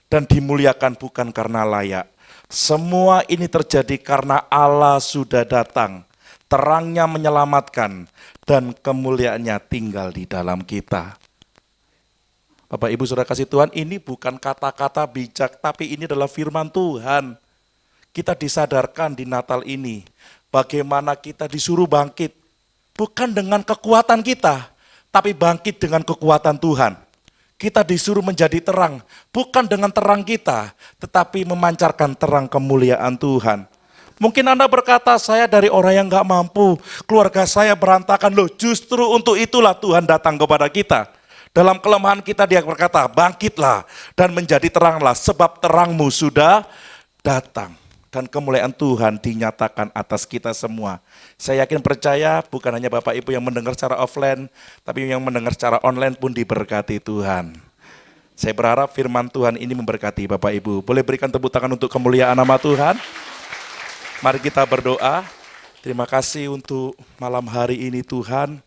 Speaker 4: dan dimuliakan bukan karena layak. Semua ini terjadi karena Allah sudah datang, terangnya menyelamatkan, dan kemuliaannya tinggal di dalam kita. Bapak Ibu Saudara kasih Tuhan, ini bukan kata-kata bijak, tapi ini adalah firman Tuhan. Kita disadarkan di Natal ini, bagaimana kita disuruh bangkit, bukan dengan kekuatan kita, tapi bangkit dengan kekuatan Tuhan. Kita disuruh menjadi terang, bukan dengan terang kita, tetapi memancarkan terang kemuliaan Tuhan. Mungkin Anda berkata, saya dari orang yang gak mampu, keluarga saya berantakan. Loh, justru untuk itulah Tuhan datang kepada kita. Dalam kelemahan kita dia berkata, bangkitlah dan menjadi teranglah, sebab terangmu sudah datang. Dan kemuliaan Tuhan dinyatakan atas kita semua. Saya yakin percaya bukan hanya Bapak Ibu yang mendengar secara offline, tapi yang mendengar secara online pun diberkati Tuhan. Saya berharap firman Tuhan ini memberkati Bapak Ibu. Boleh berikan tepuk tangan untuk kemuliaan nama Tuhan. Mari kita berdoa. Terima kasih untuk malam hari ini Tuhan.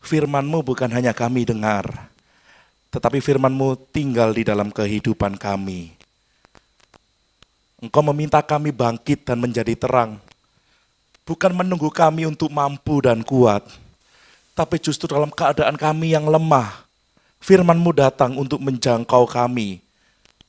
Speaker 4: Firman-Mu bukan hanya kami dengar, tetapi firman-Mu tinggal di dalam kehidupan kami. Engkau meminta kami bangkit dan menjadi terang. Bukan menunggu kami untuk mampu dan kuat, tapi justru dalam keadaan kami yang lemah, firman-Mu datang untuk menjangkau kami.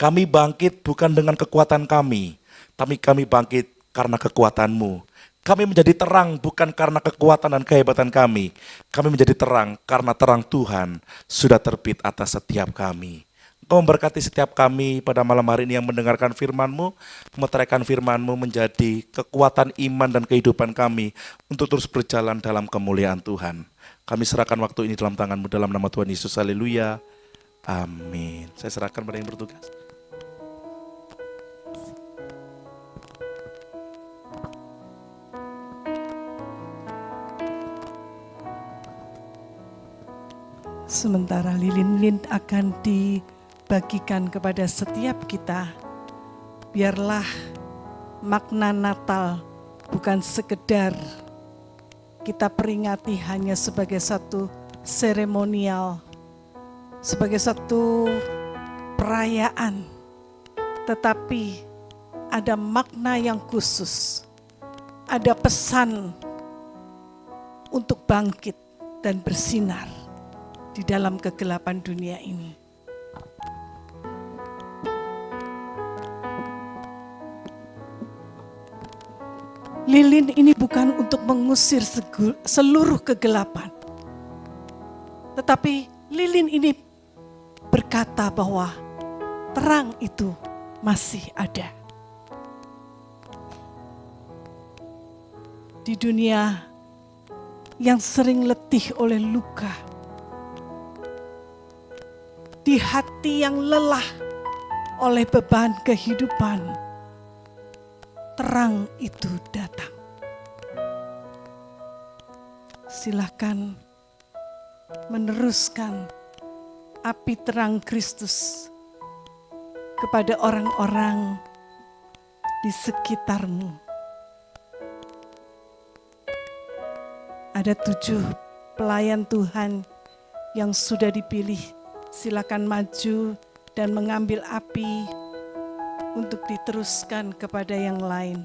Speaker 4: Kami bangkit bukan dengan kekuatan kami, tapi kami bangkit karena kekuatan-Mu. Kami menjadi terang bukan karena kekuatan dan kehebatan kami. Kami menjadi terang karena terang Tuhan sudah terbit atas setiap kami. Engkau memberkati setiap kami pada malam hari ini yang mendengarkan firman-Mu, meteraikan firman-Mu menjadi kekuatan iman dan kehidupan kami untuk terus berjalan dalam kemuliaan Tuhan. Kami serahkan waktu ini dalam tangan-Mu dalam nama Tuhan Yesus. Haleluya. Amin. Saya serahkan pada yang bertugas.
Speaker 3: Sementara lilin-lilin akan dibagikan kepada setiap kita, biarlah makna Natal bukan sekedar kita peringati hanya sebagai satu seremonial, sebagai satu perayaan, tetapi ada makna yang khusus, ada pesan untuk bangkit dan bersinar di dalam kegelapan dunia ini. Lilin ini bukan untuk mengusir seluruh kegelapan, tetapi lilin ini berkata bahwa terang itu masih ada. Di dunia yang sering letih oleh luka, di hati yang lelah oleh beban kehidupan, terang itu datang. Silakan meneruskan api terang Kristus kepada orang-orang di sekitarmu. Ada 7 pelayan Tuhan yang sudah dipilih, silakan maju dan mengambil api untuk diteruskan kepada yang lain.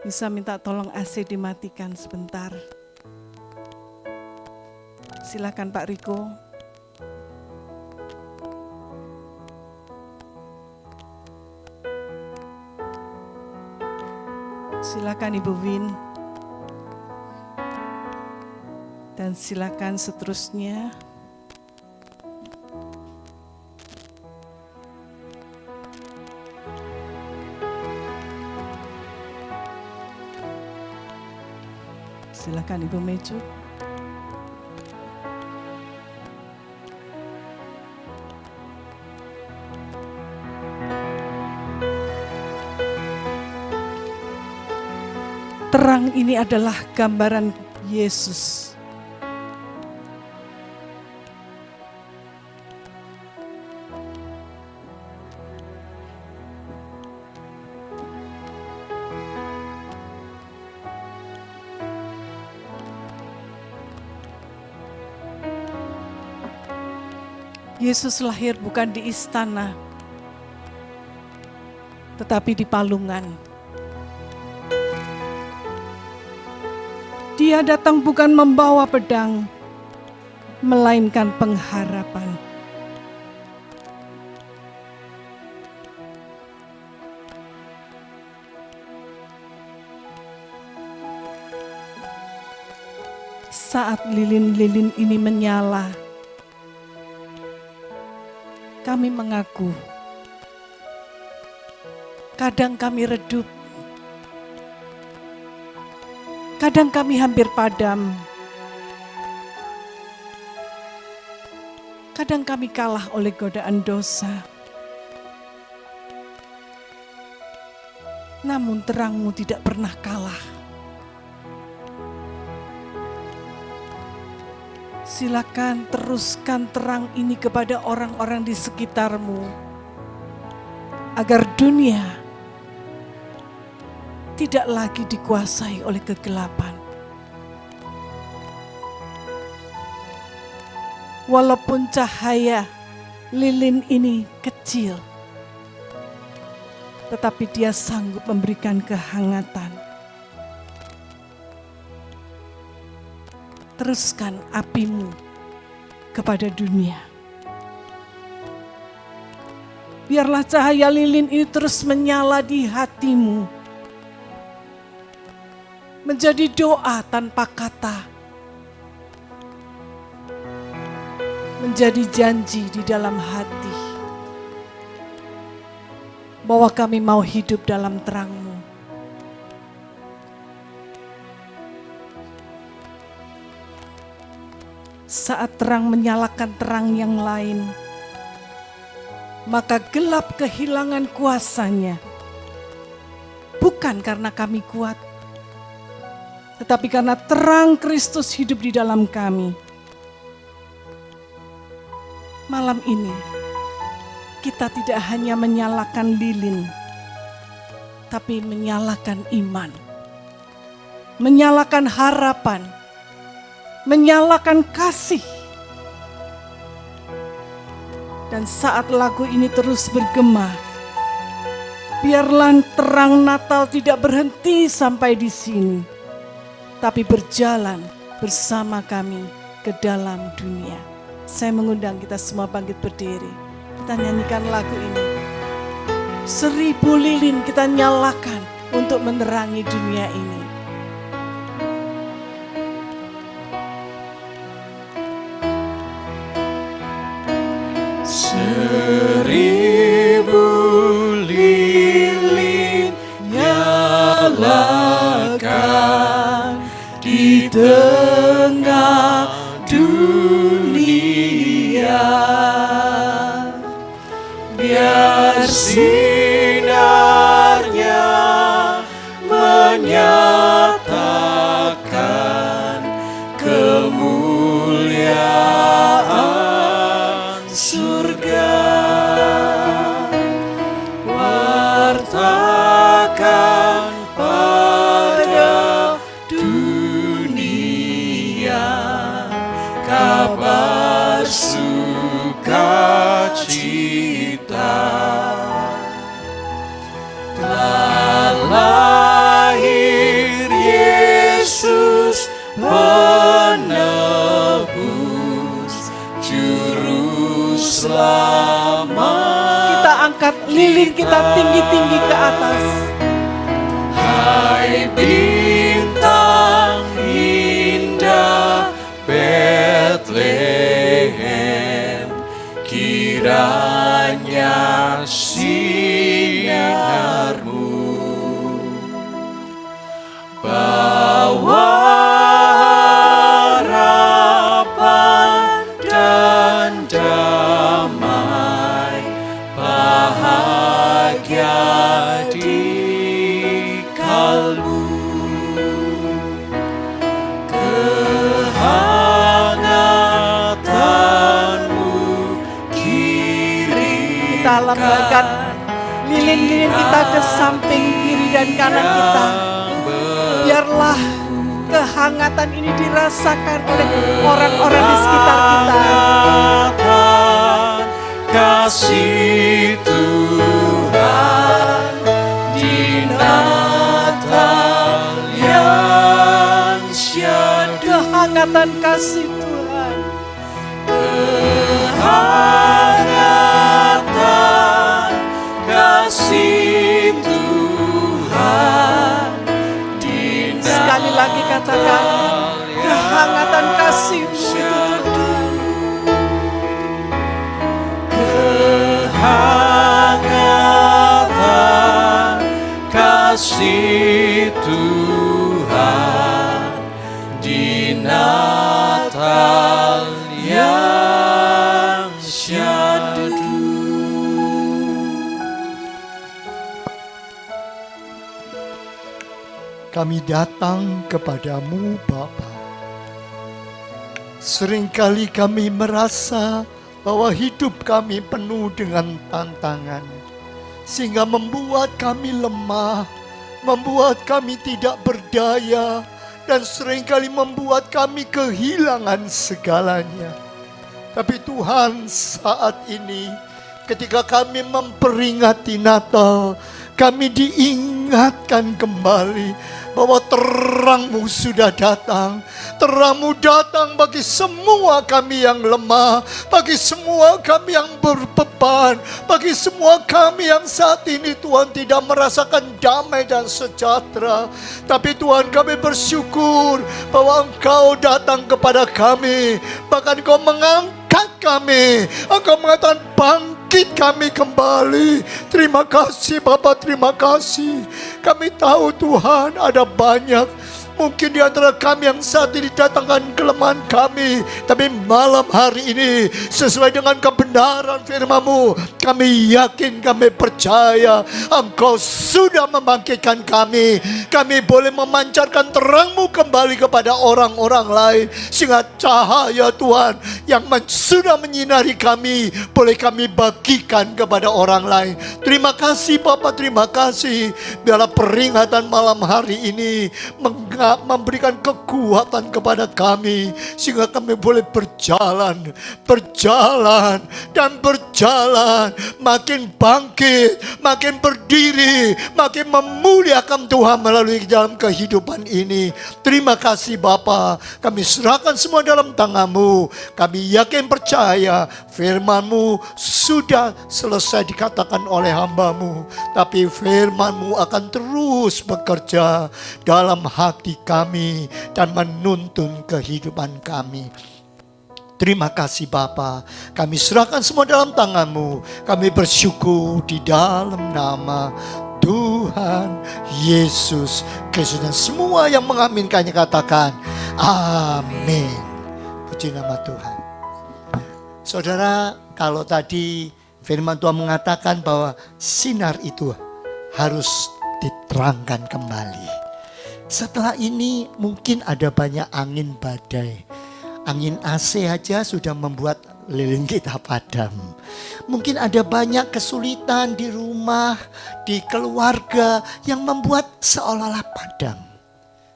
Speaker 3: Bisa minta tolong AC dimatikan sebentar. Silakan Pak Riko. Silakan Ibu Win. Dan silakan seterusnya. Silakan Ibu Meju. Terang ini adalah gambaran Yesus. Yesus lahir bukan di istana, tetapi di palungan. Dia datang bukan membawa pedang, melainkan pengharapan. Saat lilin-lilin ini menyala, kami mengaku, kadang kami redup, kadang kami hampir padam, kadang kami kalah oleh godaan dosa. Namun terang-Mu tidak pernah kalah. Silakan teruskan terang ini kepada orang-orang di sekitar-Mu, agar dunia tidak lagi dikuasai oleh kegelapan. Walaupun cahaya lilin ini kecil, tetapi dia sanggup memberikan kehangatan. Teruskan api-Mu kepada dunia. Biarlah cahaya lilin ini terus menyala di hati-Mu, menjadi doa tanpa kata, menjadi janji di dalam hati, bahwa kami mau hidup dalam terang-Mu. Saat terang menyalakan terang yang lain, maka gelap kehilangan kuasanya. Bukan karena kami kuat, tetapi karena terang Kristus hidup di dalam kami. Malam ini, kita tidak hanya menyalakan lilin, tapi menyalakan iman, menyalakan harapan, menyalakan kasih. Dan saat lagu ini terus bergema, biarlah terang Natal tidak berhenti sampai di sini, tapi berjalan bersama kami ke dalam dunia. Saya mengundang kita semua bangkit berdiri. Kita nyanyikan lagu ini. 1000 lilin kita nyalakan untuk menerangi dunia ini.
Speaker 1: Seribu lilin nyalakan di tengah dunia, biar sinarnya menyatakan kemuliaan surga. Wartakan pada dunia
Speaker 3: lilin kita tinggi-tinggi ke atas.
Speaker 1: Hai bintang indah Bethlehem, kiranya sinarmu bawa harapan dan damai bahagia di kalbu. Kehangatanmu kiri
Speaker 3: Kita lambaikan lilin-lilin kita ke samping kiri dan kanan kita. Biarlah kehangatan ini dirasakan oleh orang-orang di sekitar kita.
Speaker 1: Kasih Tuhan di Natal yang syahdu.
Speaker 3: Kehangatan kasih Tuhan.
Speaker 1: Kehangatan kasih Tuhan di Natal.
Speaker 3: Sekali lagi katakan, kehangatan kasih-Mu itu
Speaker 1: Kehangatan kasih Tuhan di Natal yang syahdu.
Speaker 5: Kami datang kepadamu Bapa. Seringkali kami merasa bahwa hidup kami penuh dengan tantangan, sehingga membuat kami lemah, membuat kami tidak berdaya, dan seringkali membuat kami kehilangan segalanya. Tapi Tuhan, saat ini ketika kami memperingati Natal, kami diingatkan kembali bahwa terang-Mu sudah datang. Terang-Mu datang bagi semua kami yang lemah, bagi semua kami yang berbeban, bagi semua kami yang saat ini Tuhan tidak merasakan damai dan sejahtera. Tapi Tuhan, kami bersyukur bahwa Engkau datang kepada kami, bahkan Engkau mengangkat kami, Engkau mengatakan bangkit kami kembali. Terima kasih Bapa, terima kasih. Kami tahu Tuhan ada banyak mungkin di antara kami yang saat ini datangkan kelemahan kami, tapi malam hari ini sesuai dengan kebenaran firman-Mu, kami yakin, kami percaya Engkau sudah membangkitkan kami. Kami boleh memancarkan terang-Mu kembali kepada orang-orang lain, sehingga cahaya Tuhan yang sudah menyinari kami boleh kami bagikan kepada orang lain. Terima kasih Bapa, terima kasih. Biarlah peringatan malam hari ini memberikan kekuatan kepada kami, sehingga kami boleh berjalan dan berjalan, makin bangkit, makin berdiri, makin memuliakan Tuhan melalui dalam kehidupan ini. Terima kasih Bapa, kami serahkan semua dalam tangan-Mu. Kami yakin percaya firman-Mu sudah selesai dikatakan oleh hamba-Mu, tapi firman-Mu akan terus bekerja dalam hati kami dan menuntun kehidupan kami. Terima kasih Bapa, kami serahkan semua dalam tangan-Mu. Kami bersyukur di dalam nama Tuhan Yesus Kristus, dan semua yang mengaminkannya katakan amin. Puji nama Tuhan. Saudara, kalau tadi firman Tuhan mengatakan bahwa sinar itu harus diterangkan kembali. Setelah ini mungkin ada banyak angin badai. Angin AC aja sudah membuat lilin kita padam. Mungkin ada banyak kesulitan di rumah, di keluarga yang membuat seolah-olah padam.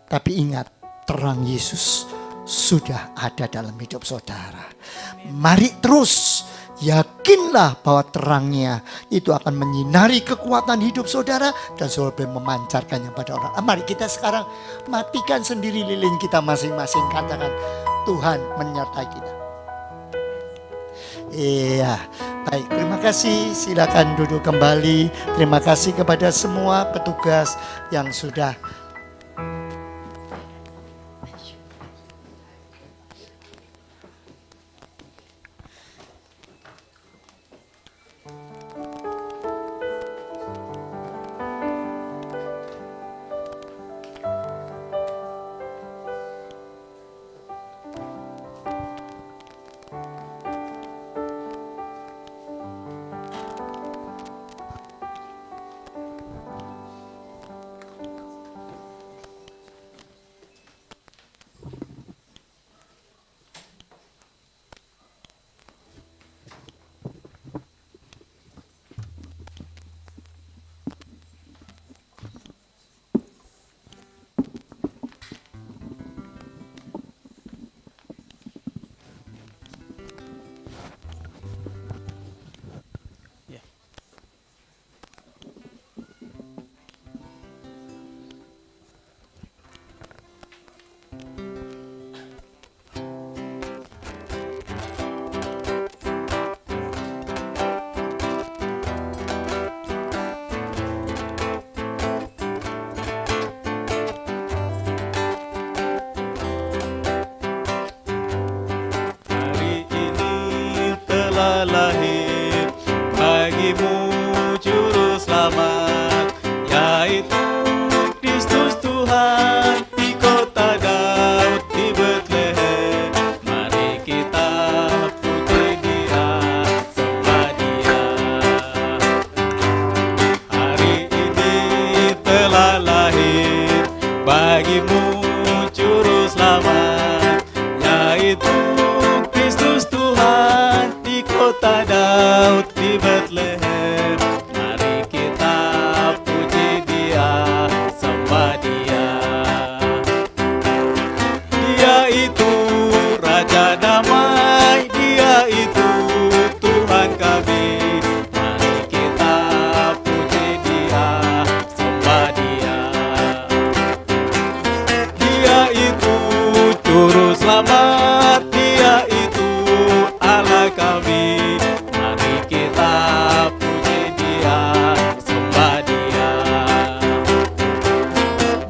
Speaker 5: Tapi ingat, terang Yesus sudah ada dalam hidup saudara. Mari terus, yakinlah bahwa terangnya itu akan menyinari kekuatan hidup saudara dan saudara boleh memancarkannya pada orang. Mari kita sekarang matikan sendiri lilin kita masing-masing. Katakan, Tuhan menyertai kita. Iya, Baik, terima kasih. Silakan duduk kembali. Terima kasih kepada semua petugas yang sudah
Speaker 6: Hari ini telah lahir bagimu juru selamat, yaitu Kristus Tuhan di kota Daud di Betlehem. Mari kita puji Dia, sembah Dia. Hari ini telah lahir bagimu juru selamat, yaitu Kristus Tuhan di kota Daud di Betlehem. Mari kita puji Dia, sembah Dia. Dia itu Raja damai, Dia itu Tuhan kami. Mari kita puji Dia, sembah Dia. Dia itu juru selamat, Dia itu Allah kami. Mari kita puji Dia, sembah Dia.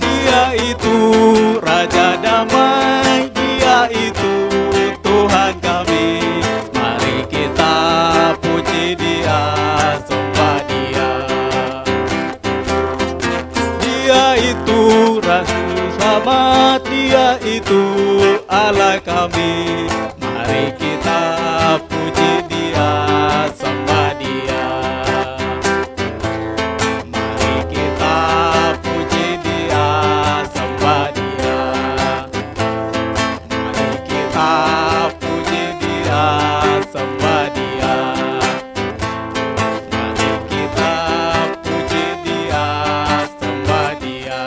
Speaker 6: Dia itu Raja damai, Dia itu Tuhan kami. Mari kita puji Dia, sembah Dia. Dia itu Rasul selamat, Dia itu Allah kami. Mari kita puji Dia, sembah Dia. Mari kita puji Dia, sembah Dia. Mari kita puji Dia, sembah Dia. Mari kita puji Dia, sembah Dia.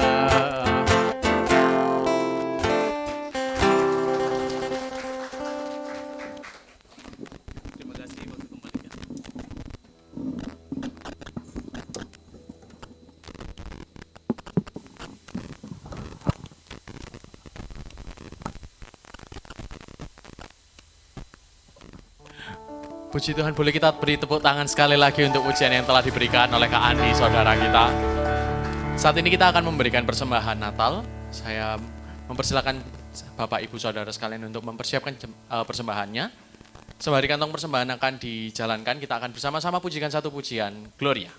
Speaker 1: Terima kasih waktu kembalikan. Puji Tuhan, boleh kita beri tepuk tangan sekali lagi untuk pujian yang telah diberikan oleh Kak Andi, saudara kita. Saat ini kita akan memberikan persembahan Natal. Saya mempersilakan Bapak Ibu Saudara sekalian untuk mempersiapkan persembahannya. Sembari kantong persembahan akan dijalankan, kita akan bersama-sama pujikan satu pujian, Gloria.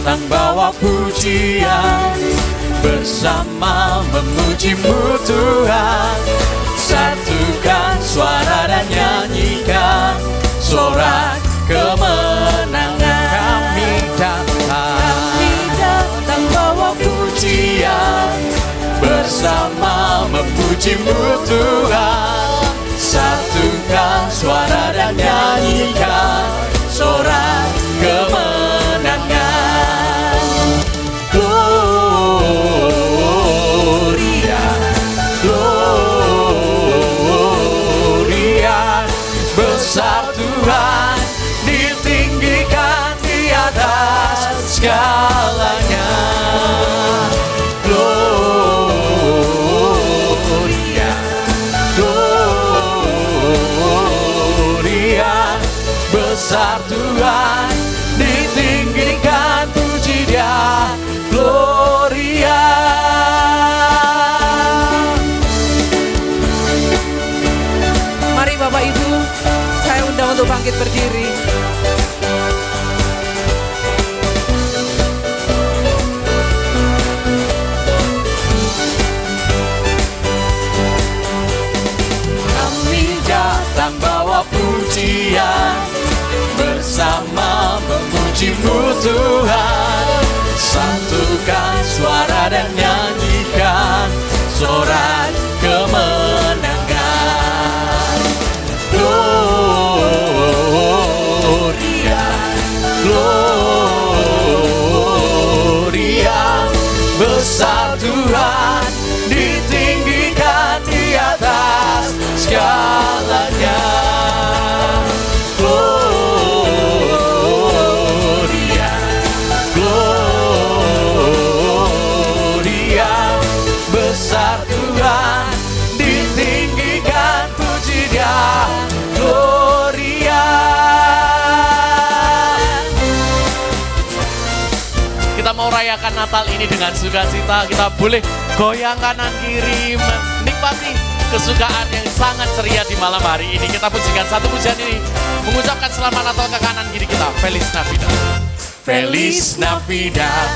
Speaker 1: Datang bawa pujian, bersama memuji-Mu Tuhan. Satukan suara dan nyanyikan sorak kemenangan. Kami datang bawa pujian, bersama memuji memujimu Tuhan. Satukan suara dan nyanyikan sorak kemenangan. Gloria, Gloria, besar Tuhan, ditinggikan di atas segalanya. Gloria, Gloria, besar Tuhan, ditinggikan, puji Dia. Gloria.
Speaker 2: Mari Bapak Ibu, saya undang untuk bangkit berdiri.
Speaker 1: Kami datang bawa pujian, bersama memujimu Tuhan. Satukan suara dan nyanyikan sorak kemenangan. Gloria, Gloria, besar Tuhan, ditinggikan di atas segalanya. Gloria, Gloria, besar Tuhan, ditinggikan, puji Dia. Gloria. Kita mau rayakan Natal ini dengan sukacita. Kita boleh goyang kanan kiri, menikmati kesukaan yang sangat ceria di malam hari ini. Kita pujikan satu pujian ini, mengucapkan selamat Natal ke kanan kiri kita. Feliz Navidad. Feliz Navidad.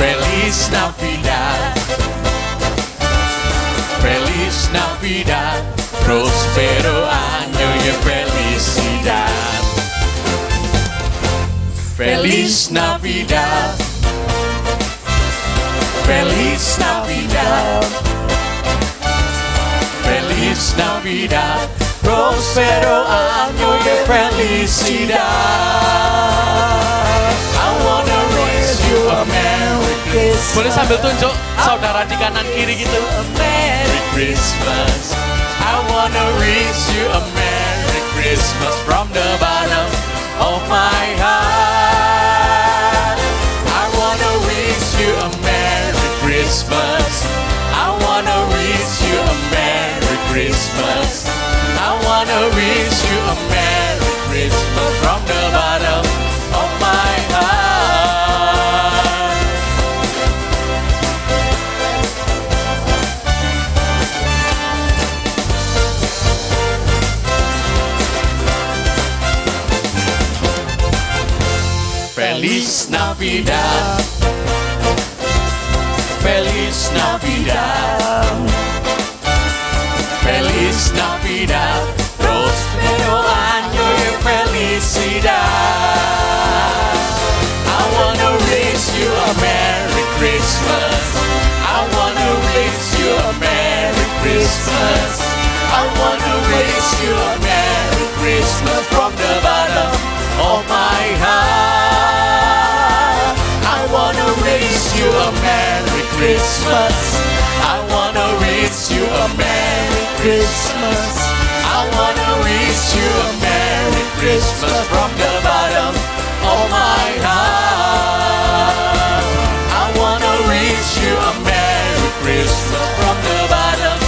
Speaker 1: Feliz Navidad. Feliz Navidad. Prospero año y felicidad. Feliz Navidad. Feliz Navidad. Feliz Navidad. Prospero año y felicidad. I wanna raise you a Merry Christmas. Boleh sambil tunjuk saudara di kanan kiri gitu. A Merry Christmas. I wanna raise you a Merry Christmas from the bottom of my heart. I wanna wish you a Merry Christmas. I wanna wish you a Merry Christmas. I wanna wish you a Merry Christmas from the bottom of my heart. Feliz Navidad. Feliz Navidad. Feliz Navidad. Prospero año y felicidad. I wanna wish you a Merry Christmas. I wanna wish you a Merry Christmas. I wanna wish you a Merry Christmas from the bottom of my heart. I wanna wish you a Merry Christmas. I wanna wish you a Merry Christmas. I wanna wish you a Merry Christmas from the bottom of my heart. I wanna wish you a Merry Christmas from the bottom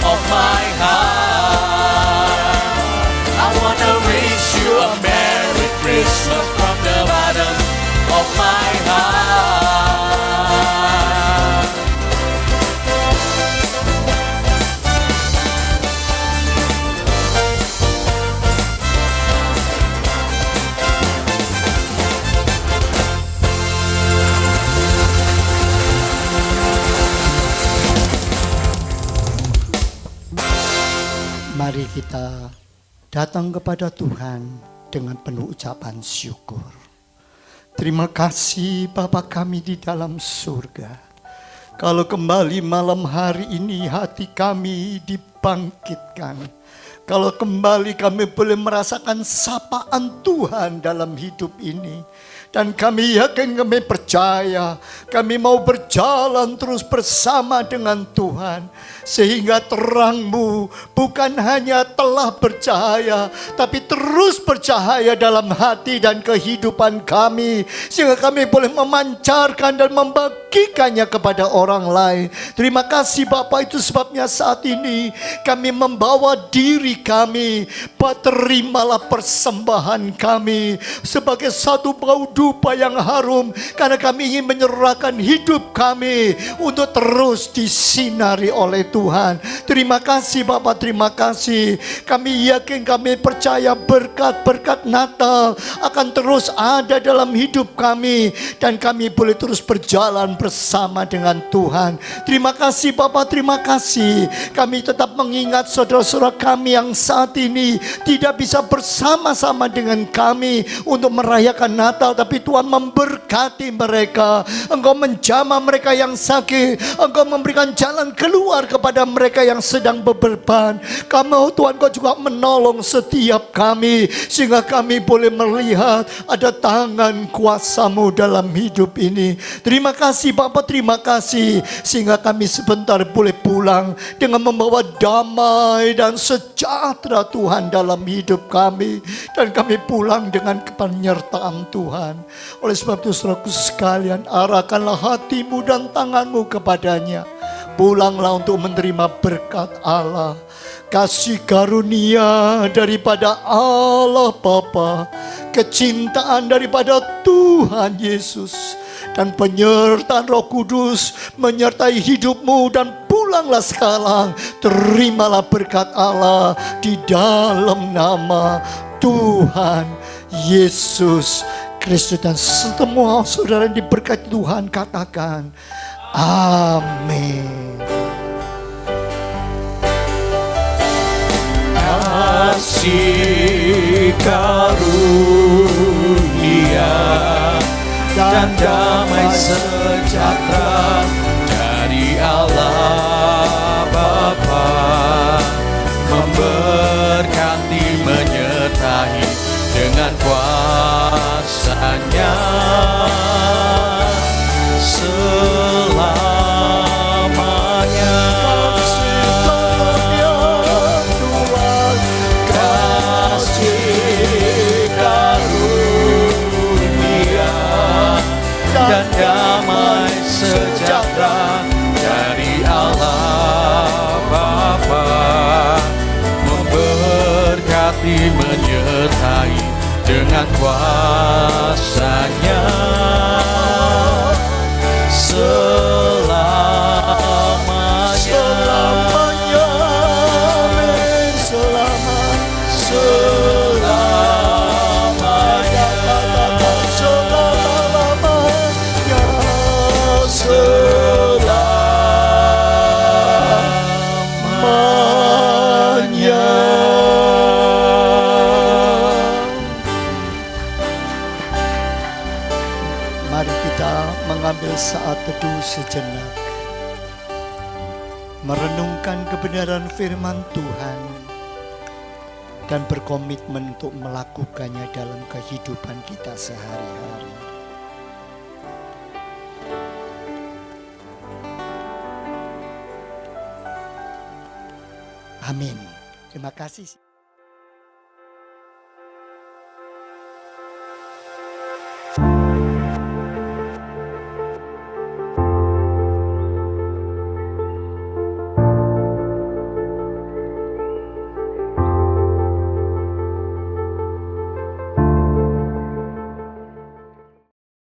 Speaker 1: of my heart. I wanna wish you a Merry Christmas from the bottom of my heart.
Speaker 5: Mari kita datang kepada Tuhan dengan penuh ucapan syukur. Terima kasih Bapa kami di dalam surga. Kalau kembali malam hari ini hati kami dibangkitkan. Kalau kembali kami boleh merasakan sapaan Tuhan dalam hidup ini. Dan kami yakin, kami percaya, kami mau berjalan terus bersama dengan Tuhan. Sehingga terang-Mu bukan hanya telah bercahaya, tapi terus bercahaya dalam hati dan kehidupan kami. Sehingga kami boleh memancarkan dan membagikannya kepada orang lain. Terima kasih Bapak, itu sebabnya saat ini kami membawa diri kami. Terimalah persembahan kami sebagai satu bau dupa yang harum, karena kami ingin menyerahkan hidup kami untuk terus disinari oleh Tuhan. Terima kasih Bapak, terima kasih. Kami yakin, kami percaya berkat-berkat Natal akan terus ada dalam hidup kami, dan kami boleh terus berjalan bersama dengan Tuhan. Terima kasih Bapak, terima kasih. Kami tetap mengingat saudara-saudara kami yang saat ini tidak bisa bersama-sama dengan kami untuk merayakan Natal, tapi Tuhan memberkati mereka. Engkau menjamah mereka yang sakit, Engkau memberikan jalan keluar kepada mereka yang sedang beban. Kamu Tuhan, Kau juga menolong setiap kami, sehingga kami boleh melihat ada tangan kuasa-Mu dalam hidup ini. Terima kasih Bapak, terima kasih, sehingga kami sebentar boleh pulang dengan membawa damai dan sejahtera Tuhan dalam hidup kami. Dan kami pulang dengan penyertaan Tuhan. Oleh sebab itu saudaraku sekalian, arahkanlah hatimu dan tanganmu kepadanya. Pulanglah untuk menerima berkat Allah, kasih karunia daripada Allah Bapa, kecintaan daripada Tuhan Yesus, dan penyertaan Roh Kudus menyertai hidupmu. Dan pulanglah sekarang, terimalah berkat Allah di dalam nama Tuhan Yesus Kristus. Dan semua saudara yang diberkati Tuhan katakan amin.
Speaker 6: Kasih karunia dan damai sejahtera dari Allah Bapa, memberkati, menyertai dengan kuasa-Nya selamanya. Kasih karunia dan damai sejahtera dari Allah Bapa, memberkati, menyertai dengan kuasa-Nya selamanya. Amin. Selamanya.
Speaker 5: Mari kita mengambil saat teduh sejenak, merenungkan kebenaran firman Tuhan, dan berkomitmen untuk melakukannya dalam kehidupan kita sehari-hari. Amin. Terima kasih.